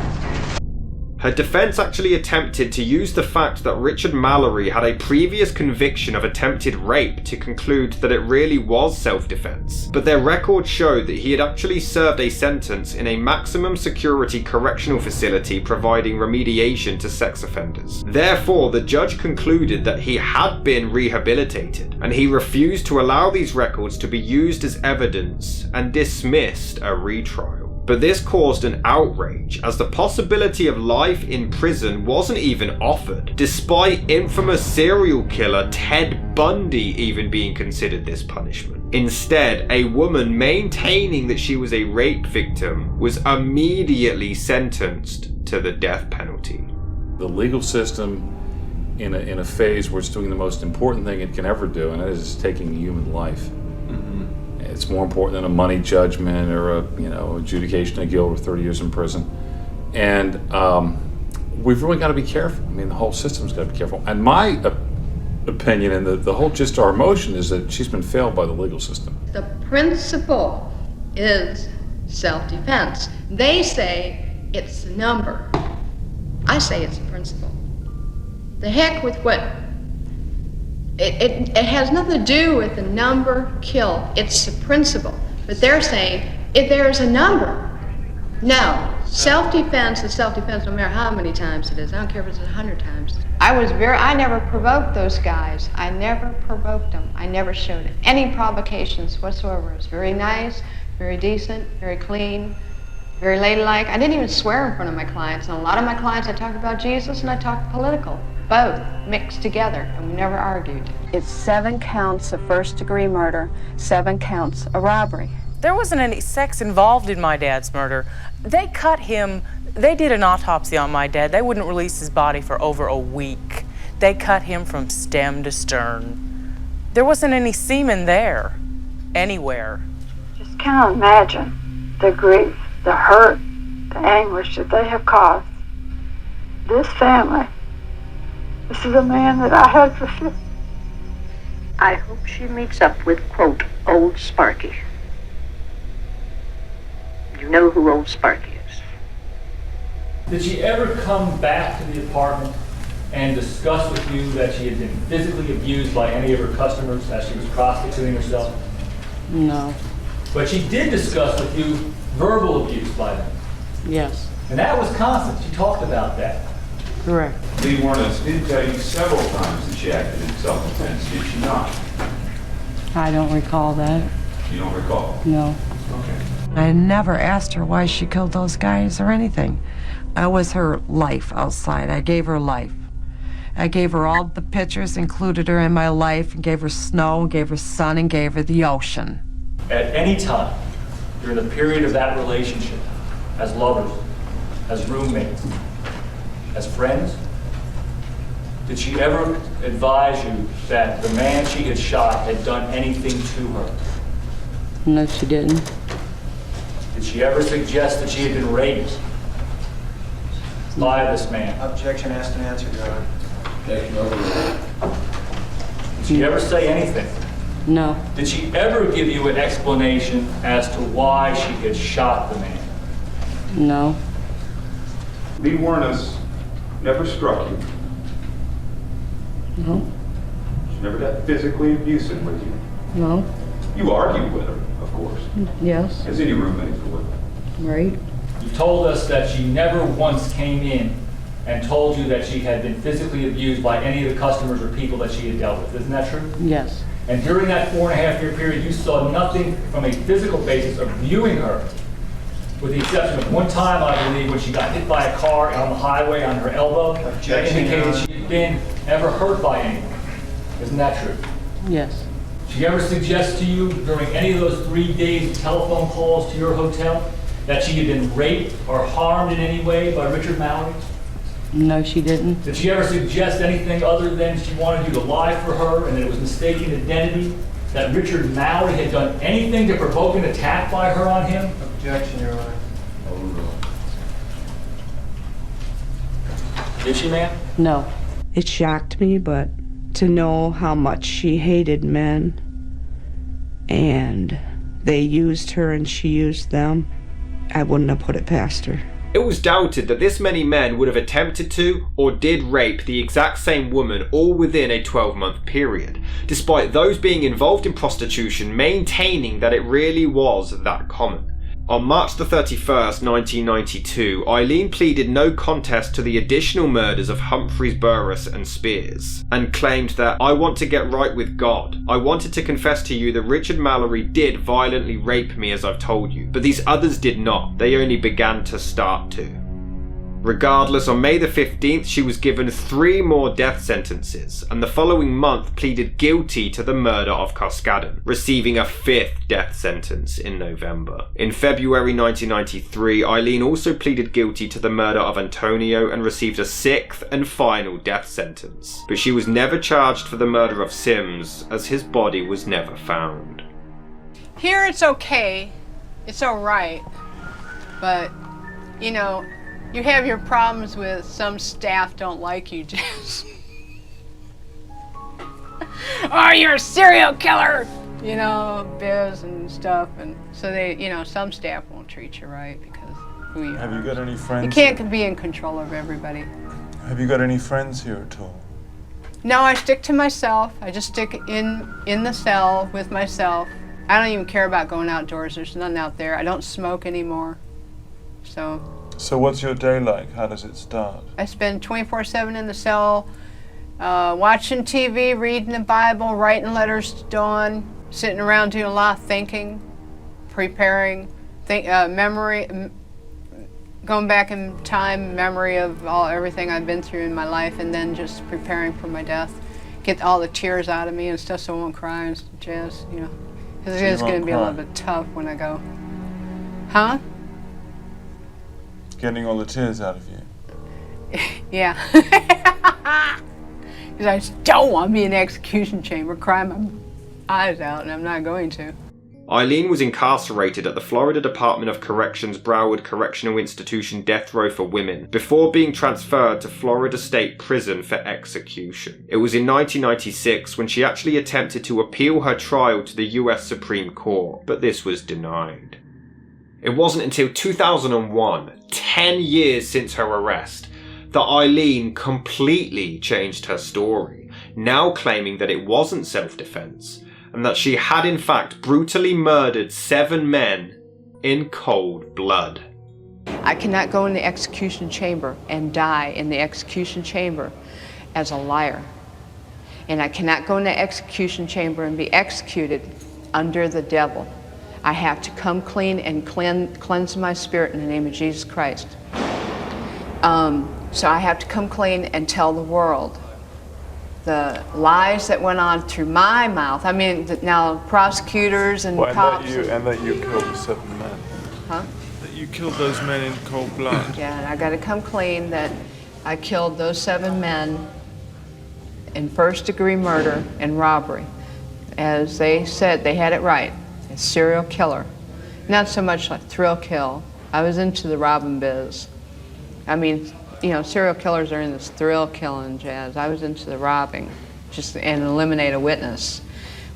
Her defense actually attempted to use the fact that Richard Mallory had a previous conviction of attempted rape to conclude that it really was self-defense, but their records showed that he had actually served a sentence in a maximum security correctional facility providing remediation to sex offenders. Therefore, the judge concluded that he had been rehabilitated, and he refused to allow these records to be used as evidence and dismissed a retrial. But this caused an outrage, as the possibility of life in prison wasn't even offered, despite infamous serial killer Ted Bundy even being considered this punishment. Instead, a woman maintaining that she was a rape victim was immediately sentenced to the death penalty. The legal system in a phase where it's doing the most important thing it can ever do, and that is taking a human life. It's more important than a money judgment or a adjudication of guilt or 30 years in prison. And we've really got to be careful. I mean, the whole system's got to be careful. And my opinion and the whole gist of our motion is that she's been failed by the legal system. The principle is self-defense. They say it's the number. I say it's the principle. The heck with what... It has nothing to do with the number killed. It's the principle. But they're saying, if there's a number, no. Self-defense is self-defense no matter how many times it is. I don't care if it's 100 times. I never provoked those guys. I never provoked them. I never showed any provocations whatsoever. It was very nice, very decent, very clean, very ladylike. I didn't even swear in front of my clients. And a lot of my clients, I talked about Jesus and I talked political. Both mixed together, and we never argued. It's 7 counts of first-degree murder, 7 counts of robbery. There wasn't any sex involved in my dad's murder. They cut him, they did an autopsy on my dad. They wouldn't release his body for over a week. They cut him from stem to stern. There wasn't any semen there, anywhere. Just can't imagine the grief, the hurt, the anguish that they have caused this family. This is a man that I had for 50. I hope she meets up with, quote, Old Sparky. You know who Old Sparky is. Did she ever come back to the apartment and discuss with you that she had been physically abused by any of her customers as she was prostituting herself? No. But she did discuss with you verbal abuse by them. Yes. And that was constant. She talked about that. Correct. Lee Wuornos did tell you several times that she acted in self-defense, did she not? I don't recall that. You don't recall? No. Okay. I never asked her why she killed those guys or anything. I was her life outside. I gave her life. I gave her all the pictures, included her in my life, and gave her snow, and gave her sun, and gave her the ocean. At any time during the period of that relationship, as lovers, as roommates, as friends, did she ever advise you that the man she had shot had done anything to her? No, she didn't. Did she ever suggest that she had been raped by this man? Objection asked and answered, Your Honor. Objection overruled. Did she ever say anything? No. Did she ever give you an explanation as to why she had shot the man? No. Lee Wuornos never struck you. No. She never got physically abusive with you. No. You argued with her, of course, Yes. as any roommate would. Right. You told us that she never once came in and told you that she had been physically abused by any of the customers or people that she had dealt with. Isn't that true? Yes. And during that 4.5-year period, you saw nothing from a physical basis of viewing her, with the exception of one time, I believe, when she got hit by a car on the highway on her elbow. That indicated she had been ever hurt by anyone. Isn't that true? Yes. Did she ever suggest to you during any of those 3 days of telephone calls to your hotel that she had been raped or harmed in any way by Richard Mallory? No, she didn't. Did she ever suggest anything other than she wanted you to lie for her and that it was mistaken identity? That Richard Mallory had done anything to provoke an attack by her on him? Objection, Your Honor. Did she, ma'am? No. It shocked me, but to know how much she hated men and they used her and she used them, I wouldn't have put it past her. It was doubted that this many men would have attempted to or did rape the exact same woman all within a 12-month period, despite those being involved in prostitution maintaining that it really was that common. On March the 31st, 1992, Aileen pleaded no contest to the additional murders of Humphreys, Burris and Spears, and claimed that, "I want to get right with God. I wanted to confess to you that Richard Mallory did violently rape me as I've told you, but these others did not. They only began to start to." Regardless, on May the 15th, she was given 3 more death sentences, and the following month pleaded guilty to the murder of Coscaden, receiving a 5th death sentence in November. In February 1993, Aileen also pleaded guilty to the murder of Antonio and received a 6th and final death sentence, but she was never charged for the murder of Sims, as his body was never found. Here it's okay, it's all right, but, you know, you have your problems with some staff don't like you, Jess. Oh, you're a serial killer! You know, Biz and stuff, and so they, you know, some staff won't treat you right because of who you are. Have you got any friends? You can't be in control of everybody. Have you got any friends here at all? No, I stick to myself. I just stick in the cell with myself. I don't even care about going outdoors. There's nothing out there. I don't smoke anymore, so. So what's your day like? How does it start? I spend 24/7 in the cell, watching TV, reading the Bible, writing letters to Dawn, sitting around doing a lot of thinking, preparing, memory, going back in time, memory of everything I've been through in my life, and then just preparing for my death. Get all the tears out of me and stuff so I won't cry and jazz, you know. Because it's going to be a little bit tough when I go. Huh? Getting all the tears out of you. Yeah. Because I just don't want to be in the execution chamber crying my eyes out, and I'm not going to. Aileen was incarcerated at the Florida Department of Corrections Broward Correctional Institution Death Row for Women before being transferred to Florida State Prison for execution. It was in 1996 when she actually attempted to appeal her trial to the US Supreme Court, but this was denied. It wasn't until 2001, 10 years since her arrest, that Aileen completely changed her story, now claiming that it wasn't self-defense, and that she had in fact brutally murdered 7 men in cold blood. I cannot go in the execution chamber and die in the execution chamber as a liar. And I cannot go in the execution chamber and be executed under the devil. I have to come clean and cleanse my spirit in the name of Jesus Christ. So I have to come clean and tell the world the lies that went on through my mouth. I mean, now prosecutors and cops. And that you killed the 7 men. Huh? That you killed those men in cold blood. Yeah, and I got to come clean that I killed those 7 men in first-degree murder and robbery. As they said, they had it right. A serial killer. Not so much like thrill kill. I was into the robbing biz. I mean, you know, serial killers are in this thrill killing jazz. I was into the robbing, just and eliminate a witness.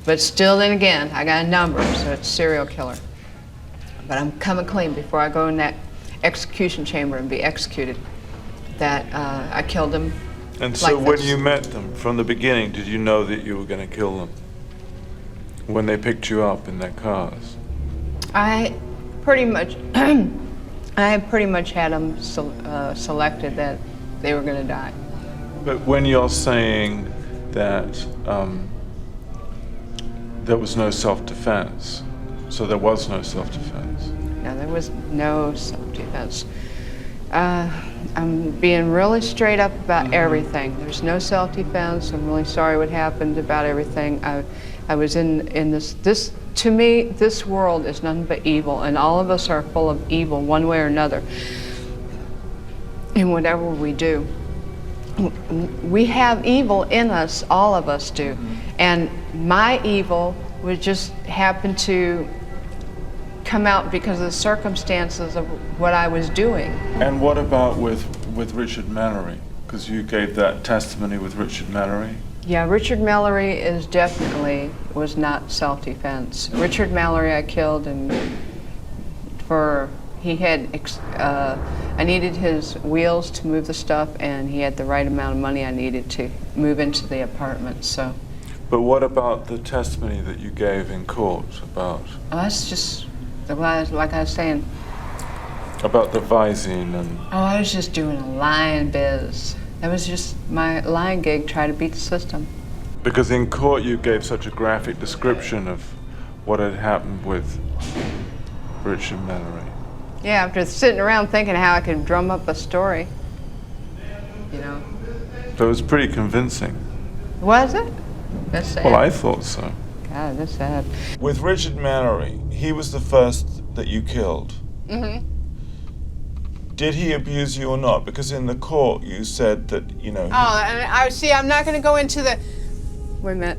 But still, then again, I got a number, so it's serial killer. But I'm coming clean before I go in that execution chamber and be executed. That I killed them. And so when you met them, from the beginning, did you know that you were going to kill them? When they picked you up in their cars? I pretty much had them selected that they were going to die. But when you're saying that there was no self-defense, so there was no self-defense? No, there was no self-defense. I'm being really straight up about everything. There's no self-defense. I'm really sorry what happened about everything. I was in this, to me, this world is nothing but evil, and all of us are full of evil one way or another in whatever we do. We have evil in us, all of us do. And my evil would just happen to come out because of the circumstances of what I was doing. And what about with Richard Mallory? Because you gave that testimony with Richard Mallory. Yeah, Richard Mallory was not self-defense. Richard Mallory I killed, and I needed his wheels to move the stuff, and he had the right amount of money I needed to move into the apartment, so. But what about the testimony that you gave in court about? Oh, that's just, like I was saying. About the Visine and... Oh, I was just doing a lying biz. That was just my lying gig, try to beat the system. Because in court you gave such a graphic description of what had happened with Richard Mallory. Yeah, after sitting around thinking how I could drum up a story, you know. So it was pretty convincing. Was it? That's sad. Well, I thought so. God, that's sad. With Richard Mallory, he was the first that you killed. Mm-hmm. Did he abuse you or not? Because in the court you said that, you know... Oh, and I see, I'm not going to go into the... Wait a minute.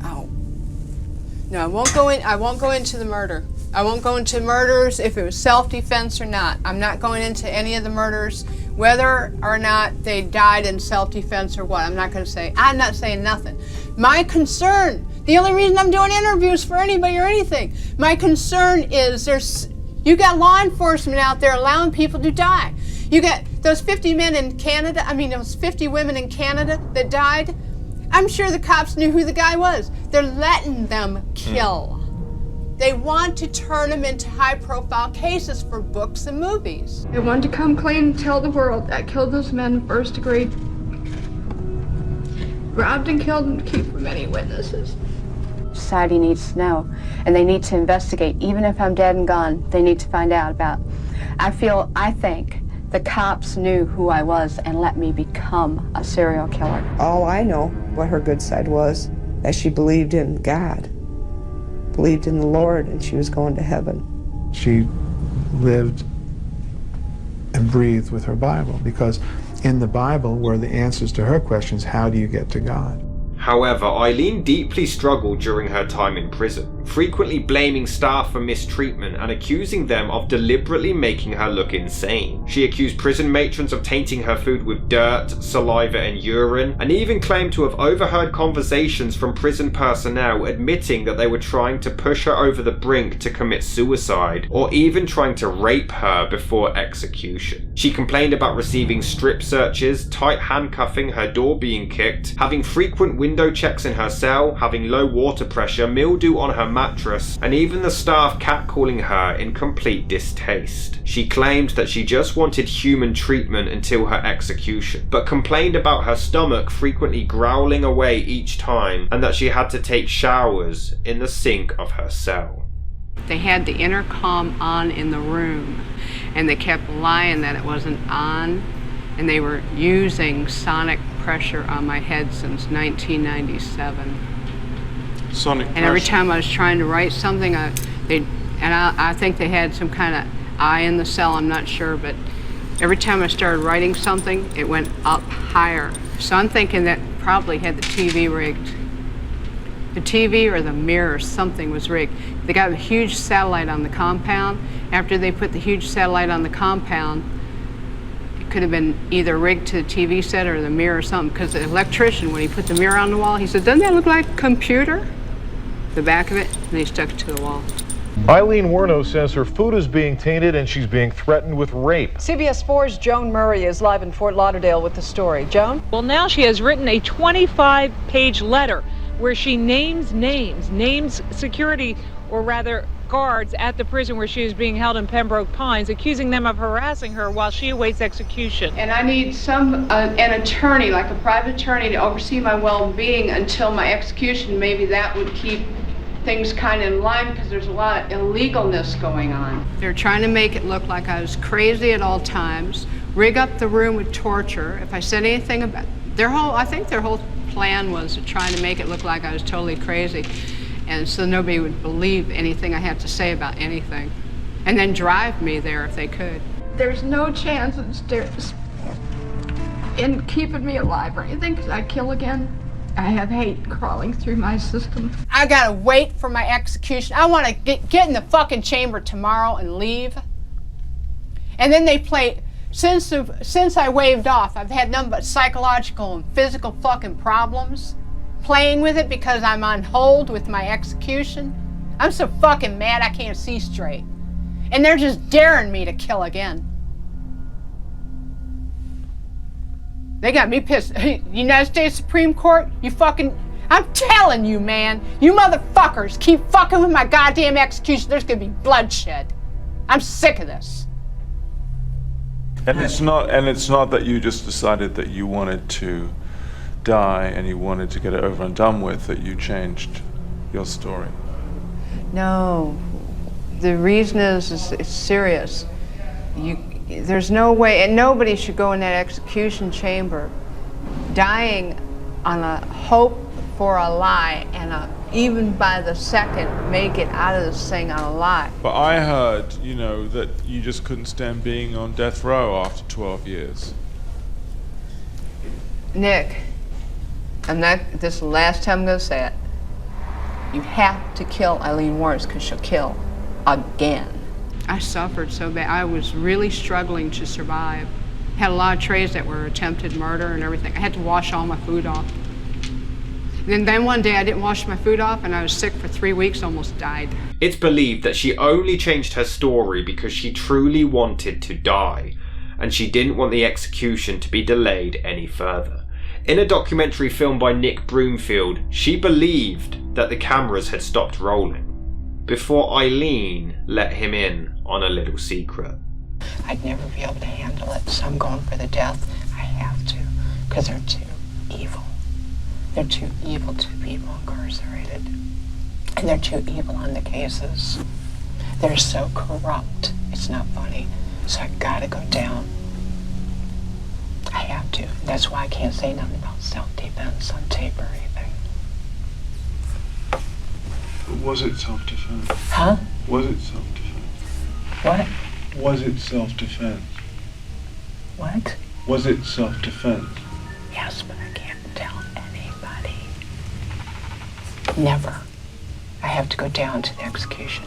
Oh. No, I won't go into the murder. I won't go into murders if it was self-defense or not. I'm not going into any of the murders, whether or not they died in self-defense or what. I'm not going to say. I'm not saying nothing. My concern, the only reason I'm doing interviews for anybody or anything, my concern is you got law enforcement out there allowing people to die. You got those 50 men in Canada, those 50 women in Canada that died. I'm sure the cops knew who the guy was. They're letting them kill. They want to turn them into high-profile cases for books and movies. I wanted to come clean and tell the world that I killed those men first degree. Robbed and killed them to keep from any witnesses. Society needs to know, and they need to investigate. Even if I'm dead and gone, they need to find out about. I think the cops knew who I was and let me become a serial killer. All I know what her good side was, that she believed in God, believed in the Lord, and she was going to heaven. She lived and breathed with her Bible, because in the Bible were the answers to her questions, how do you get to God? However, Aileen deeply struggled during her time in prison, frequently blaming staff for mistreatment and accusing them of deliberately making her look insane. She accused prison matrons of tainting her food with dirt, saliva and urine, and even claimed to have overheard conversations from prison personnel admitting that they were trying to push her over the brink to commit suicide, or even trying to rape her before execution. She complained about receiving strip searches, tight handcuffing, her door being kicked, having frequent window checks in her cell, having low water pressure, mildew on her mattress, and even the staff catcalling her in complete distaste. She claimed that she just wanted human treatment until her execution, but complained about her stomach frequently growling away each time, and that she had to take showers in the sink of her cell. They had the intercom on in the room, and they kept lying that it wasn't on, and they were using sonic pressure on my head since 1997. Sonic pressure? And every time I was trying to write something, I think they had some kind of eye in the cell, I'm not sure, but every time I started writing something, it went up higher. So I'm thinking that probably had the TV rigged. The TV or the mirror, something was rigged. They got a huge satellite on the compound. After they put the huge satellite on the compound, it could have been either rigged to the TV set or the mirror or something, because the electrician, when he put the mirror on the wall, he said, "Doesn't that look like a computer?" The back of it, and they stuck it to the wall. Aileen Wuornos says her food is being tainted and she's being threatened with rape. CBS 4's Joan Murray is live in Fort Lauderdale with the story. Joan? Well, now she has written a 25-page letter where she names security, or rather guards, at the prison where she is being held in Pembroke Pines, accusing them of harassing her while she awaits execution. And I need an attorney, like a private attorney, to oversee my well-being until my execution. Maybe that would keep things kind of in line, because there's a lot of illegalness going on. They're trying to make it look like I was crazy at all times, rig up the room with torture. If I said anything about I think their whole plan was to try to make it look like I was totally crazy, and so nobody would believe anything I had to say about anything, and then drive me there if they could. There's no chance in keeping me alive or anything, because I'd kill again. I have hate crawling through my system. I gotta wait for my execution. I want to get in the fucking chamber tomorrow and leave. And then they play, since I waved off, I've had nothing but psychological and physical fucking problems playing with it because I'm on hold with my execution. I'm so fucking mad I can't see straight. And they're just daring me to kill again. They got me pissed. United States Supreme Court, you fucking, I'm telling you, man, you motherfuckers keep fucking with my goddamn execution, there's gonna be bloodshed. I'm sick of this. And it's not that you just decided that you wanted to die and you wanted to get it over and done with, that you changed your story. No, the reason is it's serious. There's no way, and nobody should go in that execution chamber dying on a hope for a lie and even by the second make it out of this thing on a lie. But I heard, that you just couldn't stand being on death row after 12 years. Nick, this is the last time I'm gonna say it. You have to kill Aileen Wuornos because she'll kill again. I suffered so bad. I was really struggling to survive. Had a lot of trays that were attempted murder and everything. I had to wash all my food off. And then one day I didn't wash my food off and I was sick for 3 weeks, almost died. It's believed that she only changed her story because she truly wanted to die, and she didn't want the execution to be delayed any further. In a documentary filmed by Nick Broomfield, she believed that the cameras had stopped rolling before Aileen let him in on a little secret. I'd never be able to handle it, so I'm going for the death. I have to, because they're too evil. They're too evil to people incarcerated. And they're too evil on the cases. They're so corrupt, it's not funny. So I gotta go down. I have to. That's why I can't say nothing about self-defense on tape or anything. Was it self-defense? Huh? Was it self-defense? What? Was it self-defense? What? Was it self-defense? Yes, but I can't tell anybody. Never. I have to go down to the execution.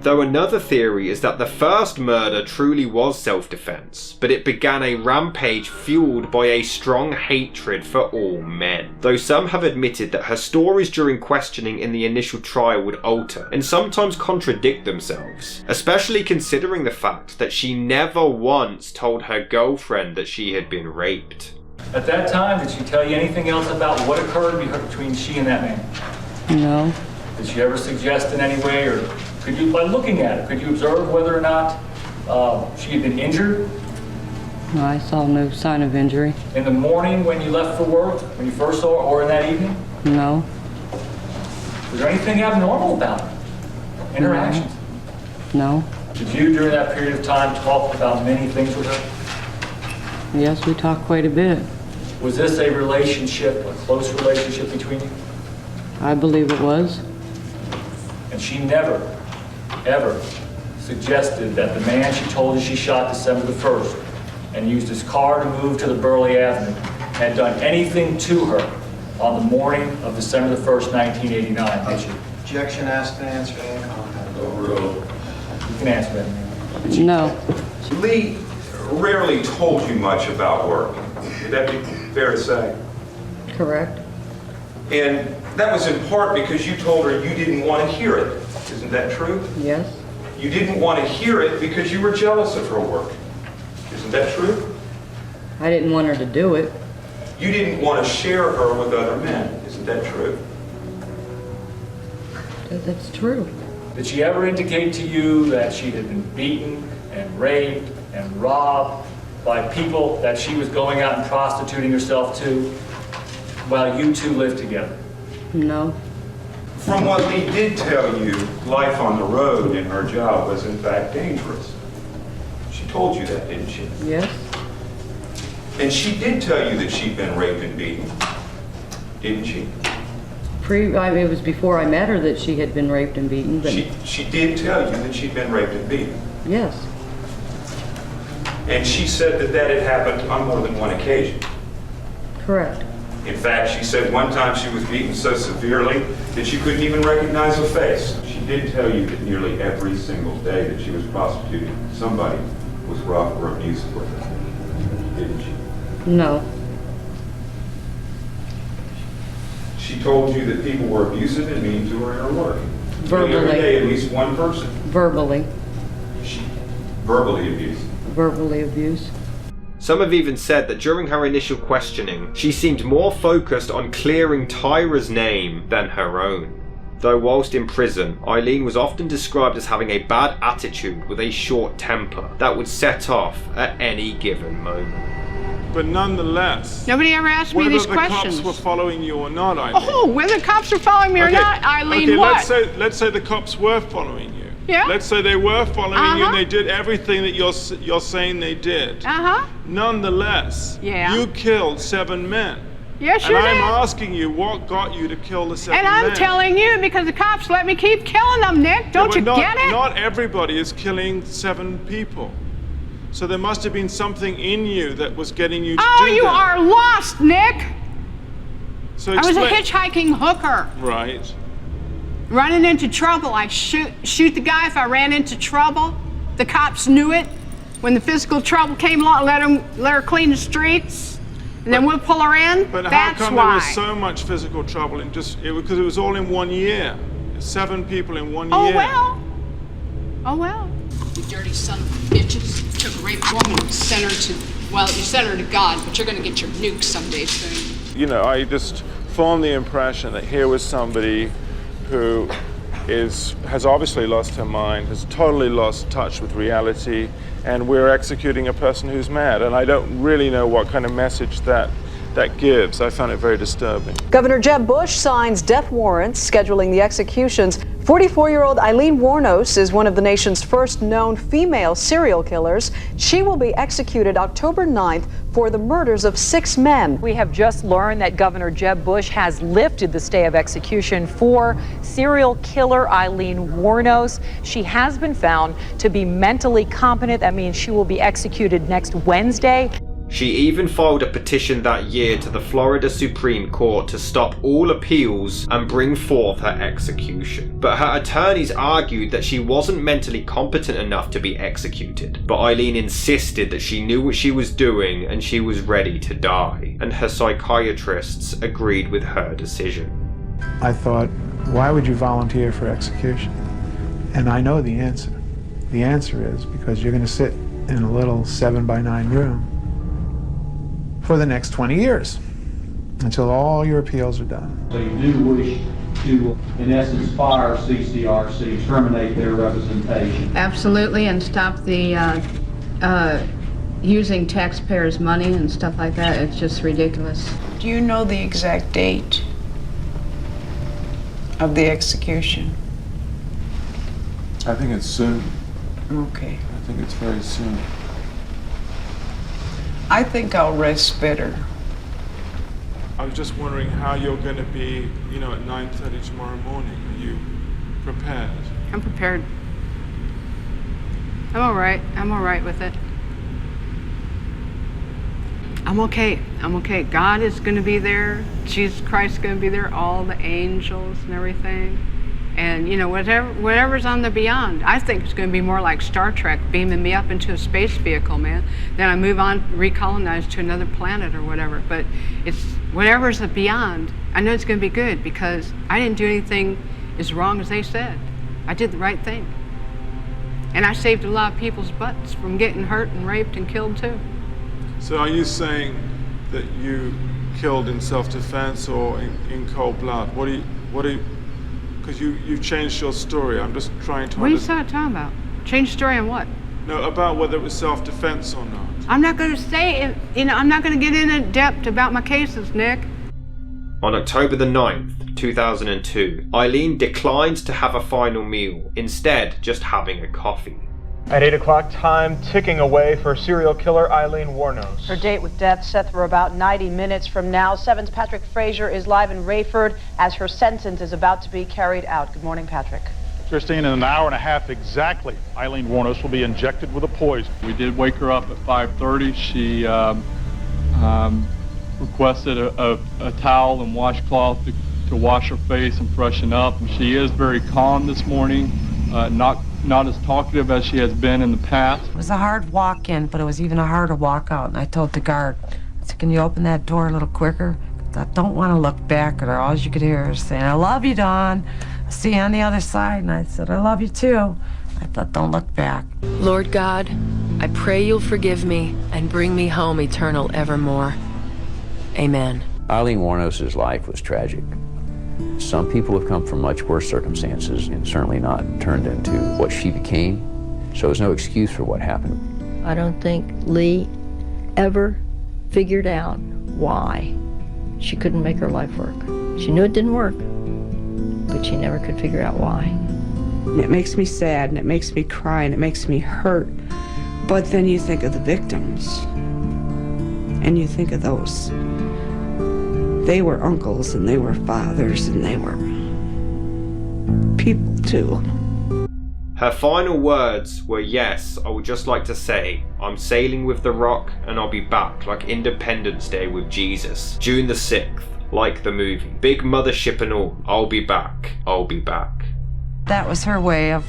Though another theory is that the first murder truly was self-defense, but it began a rampage fueled by a strong hatred for all men. Though some have admitted that her stories during questioning in the initial trial would alter and sometimes contradict themselves, especially considering the fact that she never once told her girlfriend that she had been raped. At that time, did she tell you anything else about what occurred between she and that man? No. Did she ever suggest in any way, or could you, by looking at it, could you observe whether or not she had been injured? No, I saw no sign of injury. In the morning when you left for work, when you first saw her, or in that evening? No. Was there anything abnormal about her? Interactions? No. Did you, during that period of time, talk about many things with her? Yes, we talked quite a bit. Was this a relationship, a close relationship between you? I believe it was. And she never, ever suggested that the man she told you she shot December the 1st and used his car to move to the Burley Avenue had done anything to her on the morning of December the 1st, 1989, did she? Objection, asked and answered, and contact. Overruled. You can answer that. No. Lee rarely told you much about work. Would that be fair to say? Correct. And that was in part because you told her you didn't want to hear it. Isn't that true? Yes. You didn't want to hear it because you were jealous of her work. Isn't that true? I didn't want her to do it. You didn't want to share her with other men. Isn't that true? That's true. Did she ever indicate to you that she had been beaten and raped and robbed by people that she was going out and prostituting herself to while you two lived together? No. From what Lee did tell you, life on the road in her job was in fact dangerous. She told you that, didn't she? Yes. And she did tell you that she'd been raped and beaten, didn't she? It was before I met her that she had been raped and beaten, but... She did tell you that she'd been raped and beaten. Yes. And she said that that had happened on more than one occasion. Correct. In fact, she said one time she was beaten so severely that she couldn't even recognize her face. She did tell you that nearly every single day that she was prostituting, somebody was rough or abusive with her, didn't she? No. She told you that people were abusive and mean to her in her work. Verbally. Every day, at least one person. Verbally. Verbally abused. Verbally abused. Some have even said that during her initial questioning, she seemed more focused on clearing Tyra's name than her own. Though whilst in prison, Aileen was often described as having a bad attitude with a short temper that would set off at any given moment. But nonetheless, Nobody ever asked me these questions. Whether the cops were following you or not, Aileen. Oh, whether the cops are following me or not, Aileen, what? Let's say the cops were following you. Yeah. Let's say they were following you and they did everything that you're saying they did. Nonetheless, you killed 7 men. Yes, sure And did. I'm asking you, what got you to kill the 7 men? And I'm telling you because the cops let me keep killing them, Nick. Don't you get it? Not everybody is killing 7 people. So there must have been something in you that was getting you to do that. Oh, you are lost, Nick. So I was a hitchhiking hooker. Right. Running into trouble. I'd shoot the guy if I ran into trouble. The cops knew it. When the physical trouble came along, let her clean the streets, and then we'll pull her in. But That's how come why. there was so much physical trouble in because it was all in 1 year. 7 people in 1 year. Oh well. Oh well. You dirty son of bitches. Took a raped woman and sent her to God, but you're gonna get your nuke someday soon. You know, I just formed the impression that here was somebody who has obviously lost her mind, has totally lost touch with reality, and we're executing a person who's mad. And I don't really know what kind of message that gives. I found it very disturbing. Governor Jeb Bush signs death warrants scheduling the executions. 44-year-old Aileen Wuornos is one of the nation's first known female serial killers. She will be executed October 9th for the murders of 6 men. We have just learned that Governor Jeb Bush has lifted the stay of execution for serial killer Aileen Wuornos. She has been found to be mentally competent. That means she will be executed next Wednesday. She even filed a petition that year to the Florida Supreme Court to stop all appeals and bring forth her execution. But her attorneys argued that she wasn't mentally competent enough to be executed. But Aileen insisted that she knew what she was doing and she was ready to die. And her psychiatrists agreed with her decision. I thought, why would you volunteer for execution? And I know the answer. The answer is because you're going to sit in a little 7-by-9 room for the next 20 years, until all your appeals are done. So you do wish to, in essence, fire CCRC, terminate their representation? Absolutely, and stop the using taxpayers' money and stuff like that. It's just ridiculous. Do you know the exact date of the execution? I think it's soon. Okay. I think it's very soon. I think I'll rest better. I was just wondering how you're going to be, at 9:30 tomorrow morning. Are you prepared? I'm prepared. I'm all right. I'm all right with it. I'm okay. I'm okay. God is going to be there. Jesus Christ is going to be there. All the angels and everything. And, whatever's on the beyond. I think it's going to be more like Star Trek, beaming me up into a space vehicle, man. Then I move on, recolonize to another planet or whatever. But it's whatever's the beyond. I know it's going to be good because I didn't do anything as wrong as they said. I did the right thing. And I saved a lot of people's butts from getting hurt and raped and killed too. So are you saying that you killed in self-defense or in cold blood? What do you? Because you've changed your story. I'm just trying to What are you talking about? Change story on what? No, about whether it was self-defense or not. I'm not going to say, I'm not going to get in depth about my cases, Nick. On October the 9th, 2002, Aileen declined to have a final meal, instead just having a coffee. At 8 o'clock, time ticking away for serial killer Aileen Wuornos. Her date with death set for about 90 minutes from now. 7's Patrick Frazier is live in Rayford as her sentence is about to be carried out. Good morning, Patrick. Christine, in an hour and a half exactly, Aileen Wuornos will be injected with a poison. We did wake her up at 5:30. She requested a towel and washcloth to wash her face and freshen up. And she is very calm this morning, not as talkative as she has been in the past. It was a hard walk in, but it was even a harder walk out. And I told the guard, I said, can you open that door a little quicker? I don't want to look back at her. All you could hear her saying, I love you, Dawn. I'll see you on the other side. And I said, I love you too. I thought, don't look back. Lord God, I pray you'll forgive me and bring me home eternal evermore. Amen. Aileen Wuornos' life was tragic. Some people have come from much worse circumstances and certainly not turned into what she became. So there's no excuse for what happened. I don't think Lee ever figured out why she couldn't make her life work. She knew it didn't work, but she never could figure out why. It makes me sad, and it makes me cry, and it makes me hurt. But then you think of the victims, and you think of those. They were uncles, and they were fathers, and they were people too. Her final words were, yes, I would just like to say, I'm sailing with the Rock and I'll be back like Independence Day with Jesus. June the 6th, like the movie. Big mothership and all, I'll be back, I'll be back. That was her way of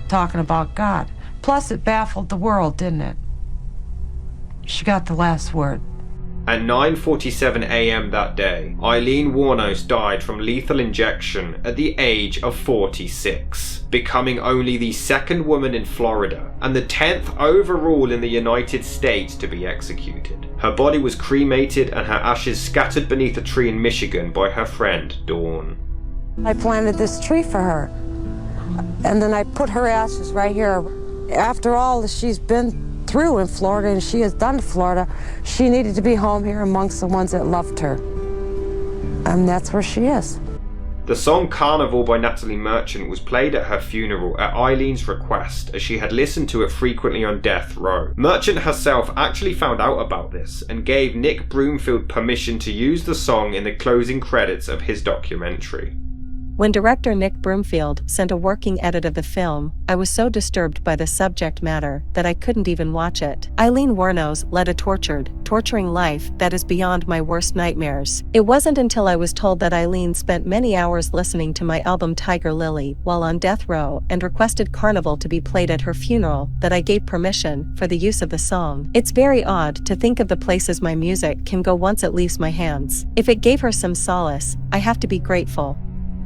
talking about God. Plus it baffled the world, didn't it? She got the last word. At 9:47 a.m. that day, Aileen Wuornos died from lethal injection at the age of 46, becoming only the second woman in Florida and the 10th overall in the United States to be executed. Her body was cremated and her ashes scattered beneath a tree in Michigan by her friend Dawn. I planted this tree for her, and then I put her ashes right here. After all that she's been through in Florida and she has done to Florida, she needed to be home here amongst the ones that loved her. And that's where she is. The song Carnival by Natalie Merchant was played at her funeral at Aileen's request, as she had listened to it frequently on death row. Merchant herself actually found out about this and gave Nick Broomfield permission to use the song in the closing credits of his documentary. When director Nick Broomfield sent a working edit of the film, I was so disturbed by the subject matter that I couldn't even watch it. Aileen Wuornos led a torturing life that is beyond my worst nightmares. It wasn't until I was told that Aileen spent many hours listening to my album Tiger Lily while on death row and requested Carnival to be played at her funeral that I gave permission for the use of the song. It's very odd to think of the places my music can go once it leaves my hands. If it gave her some solace, I have to be grateful.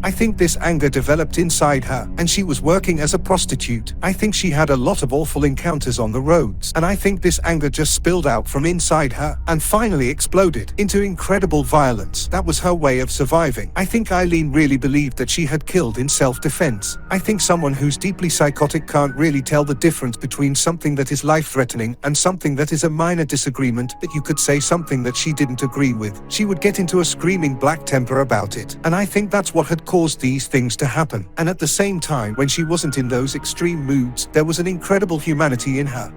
I think this anger developed inside her, and she was working as a prostitute. I think she had a lot of awful encounters on the roads, and I think this anger just spilled out from inside her and finally exploded into incredible violence. That was her way of surviving. I think Aileen really believed that she had killed in self-defense. I think someone who's deeply psychotic can't really tell the difference between something that is life-threatening and something that is a minor disagreement that you could say something that she didn't agree with. She would get into a screaming black temper about it, and I think that's what had caused these things to happen. And at the same time, when she wasn't in those extreme moods, there was an incredible humanity in her.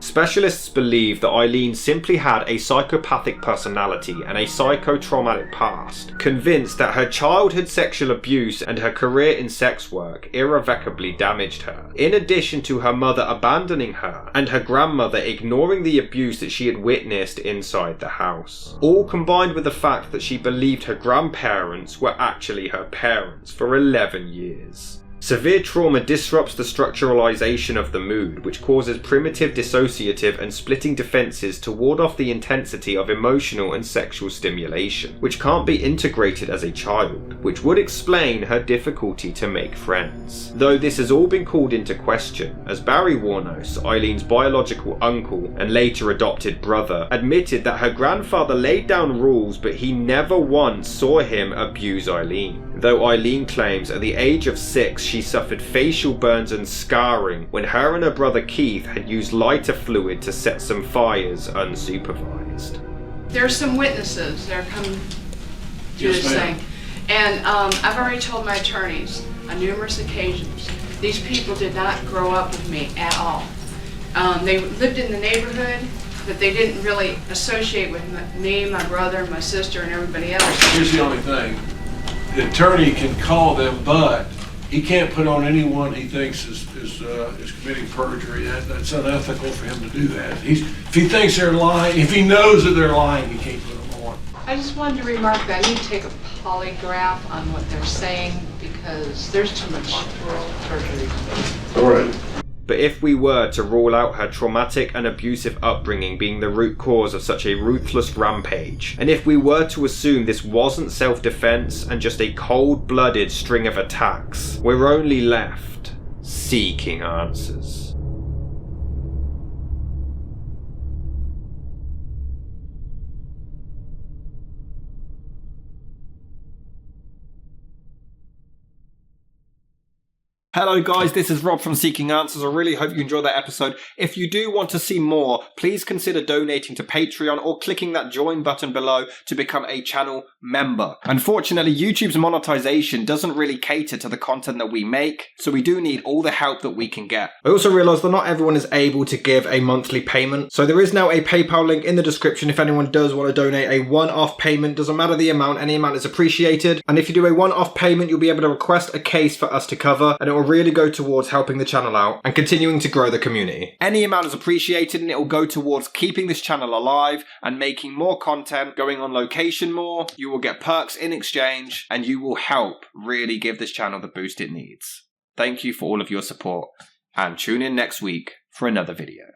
Specialists believe that Aileen simply had a psychopathic personality and a psychotraumatic past, convinced that her childhood sexual abuse and her career in sex work irrevocably damaged her, in addition to her mother abandoning her and her grandmother ignoring the abuse that she had witnessed inside the house. All combined with the fact that she believed her grandparents were actually her parents for 11 years. Severe trauma disrupts the structuralization of the mood, which causes primitive dissociative and splitting defenses to ward off the intensity of emotional and sexual stimulation, which can't be integrated as a child, which would explain her difficulty to make friends. Though this has all been called into question, as Barry Wuornos, Aileen's biological uncle and later adopted brother, admitted that her grandfather laid down rules but he never once saw him abuse Aileen. Though Aileen claims at the age of 6 she suffered facial burns and scarring when her and her brother Keith had used lighter fluid to set some fires unsupervised. There's some witnesses that are coming to this thing. And I've already told my attorneys on numerous occasions These people did not grow up with me at all. They lived in the neighborhood, but they didn't really associate with me, my brother, my sister, and everybody else. Here's the only thing. The attorney can call them, but he can't put on anyone he thinks is committing perjury. That's unethical for him to do that. If he thinks they're lying, if he knows that they're lying, he can't put them on. I just wanted to remark that I need to take a polygraph on what they're saying because there's too much perjury. All right. But if we were to rule out her traumatic and abusive upbringing being the root cause of such a ruthless rampage, and if we were to assume this wasn't self-defense and just a cold-blooded string of attacks, we're only left seeking answers. Hello guys, this is Rob from Seeking Answers. I really hope you enjoyed that episode. If you do want to see more, please consider donating to Patreon or clicking that join button below to become a channel member. Unfortunately, YouTube's monetization doesn't really cater to the content that we make, so we do need all the help that we can get. I also realised that not everyone is able to give a monthly payment, so there is now a PayPal link in the description if anyone does want to donate a one-off payment. Doesn't matter the amount, any amount is appreciated. And if you do a one-off payment, you'll be able to request a case for us to cover, and it will really go towards helping the channel out and continuing to grow the community. Any amount is appreciated and it will go towards keeping this channel alive and making more content, going on location more. You will get perks in exchange and you will help really give this channel the boost it needs. Thank you for all of your support and tune in next week for another video.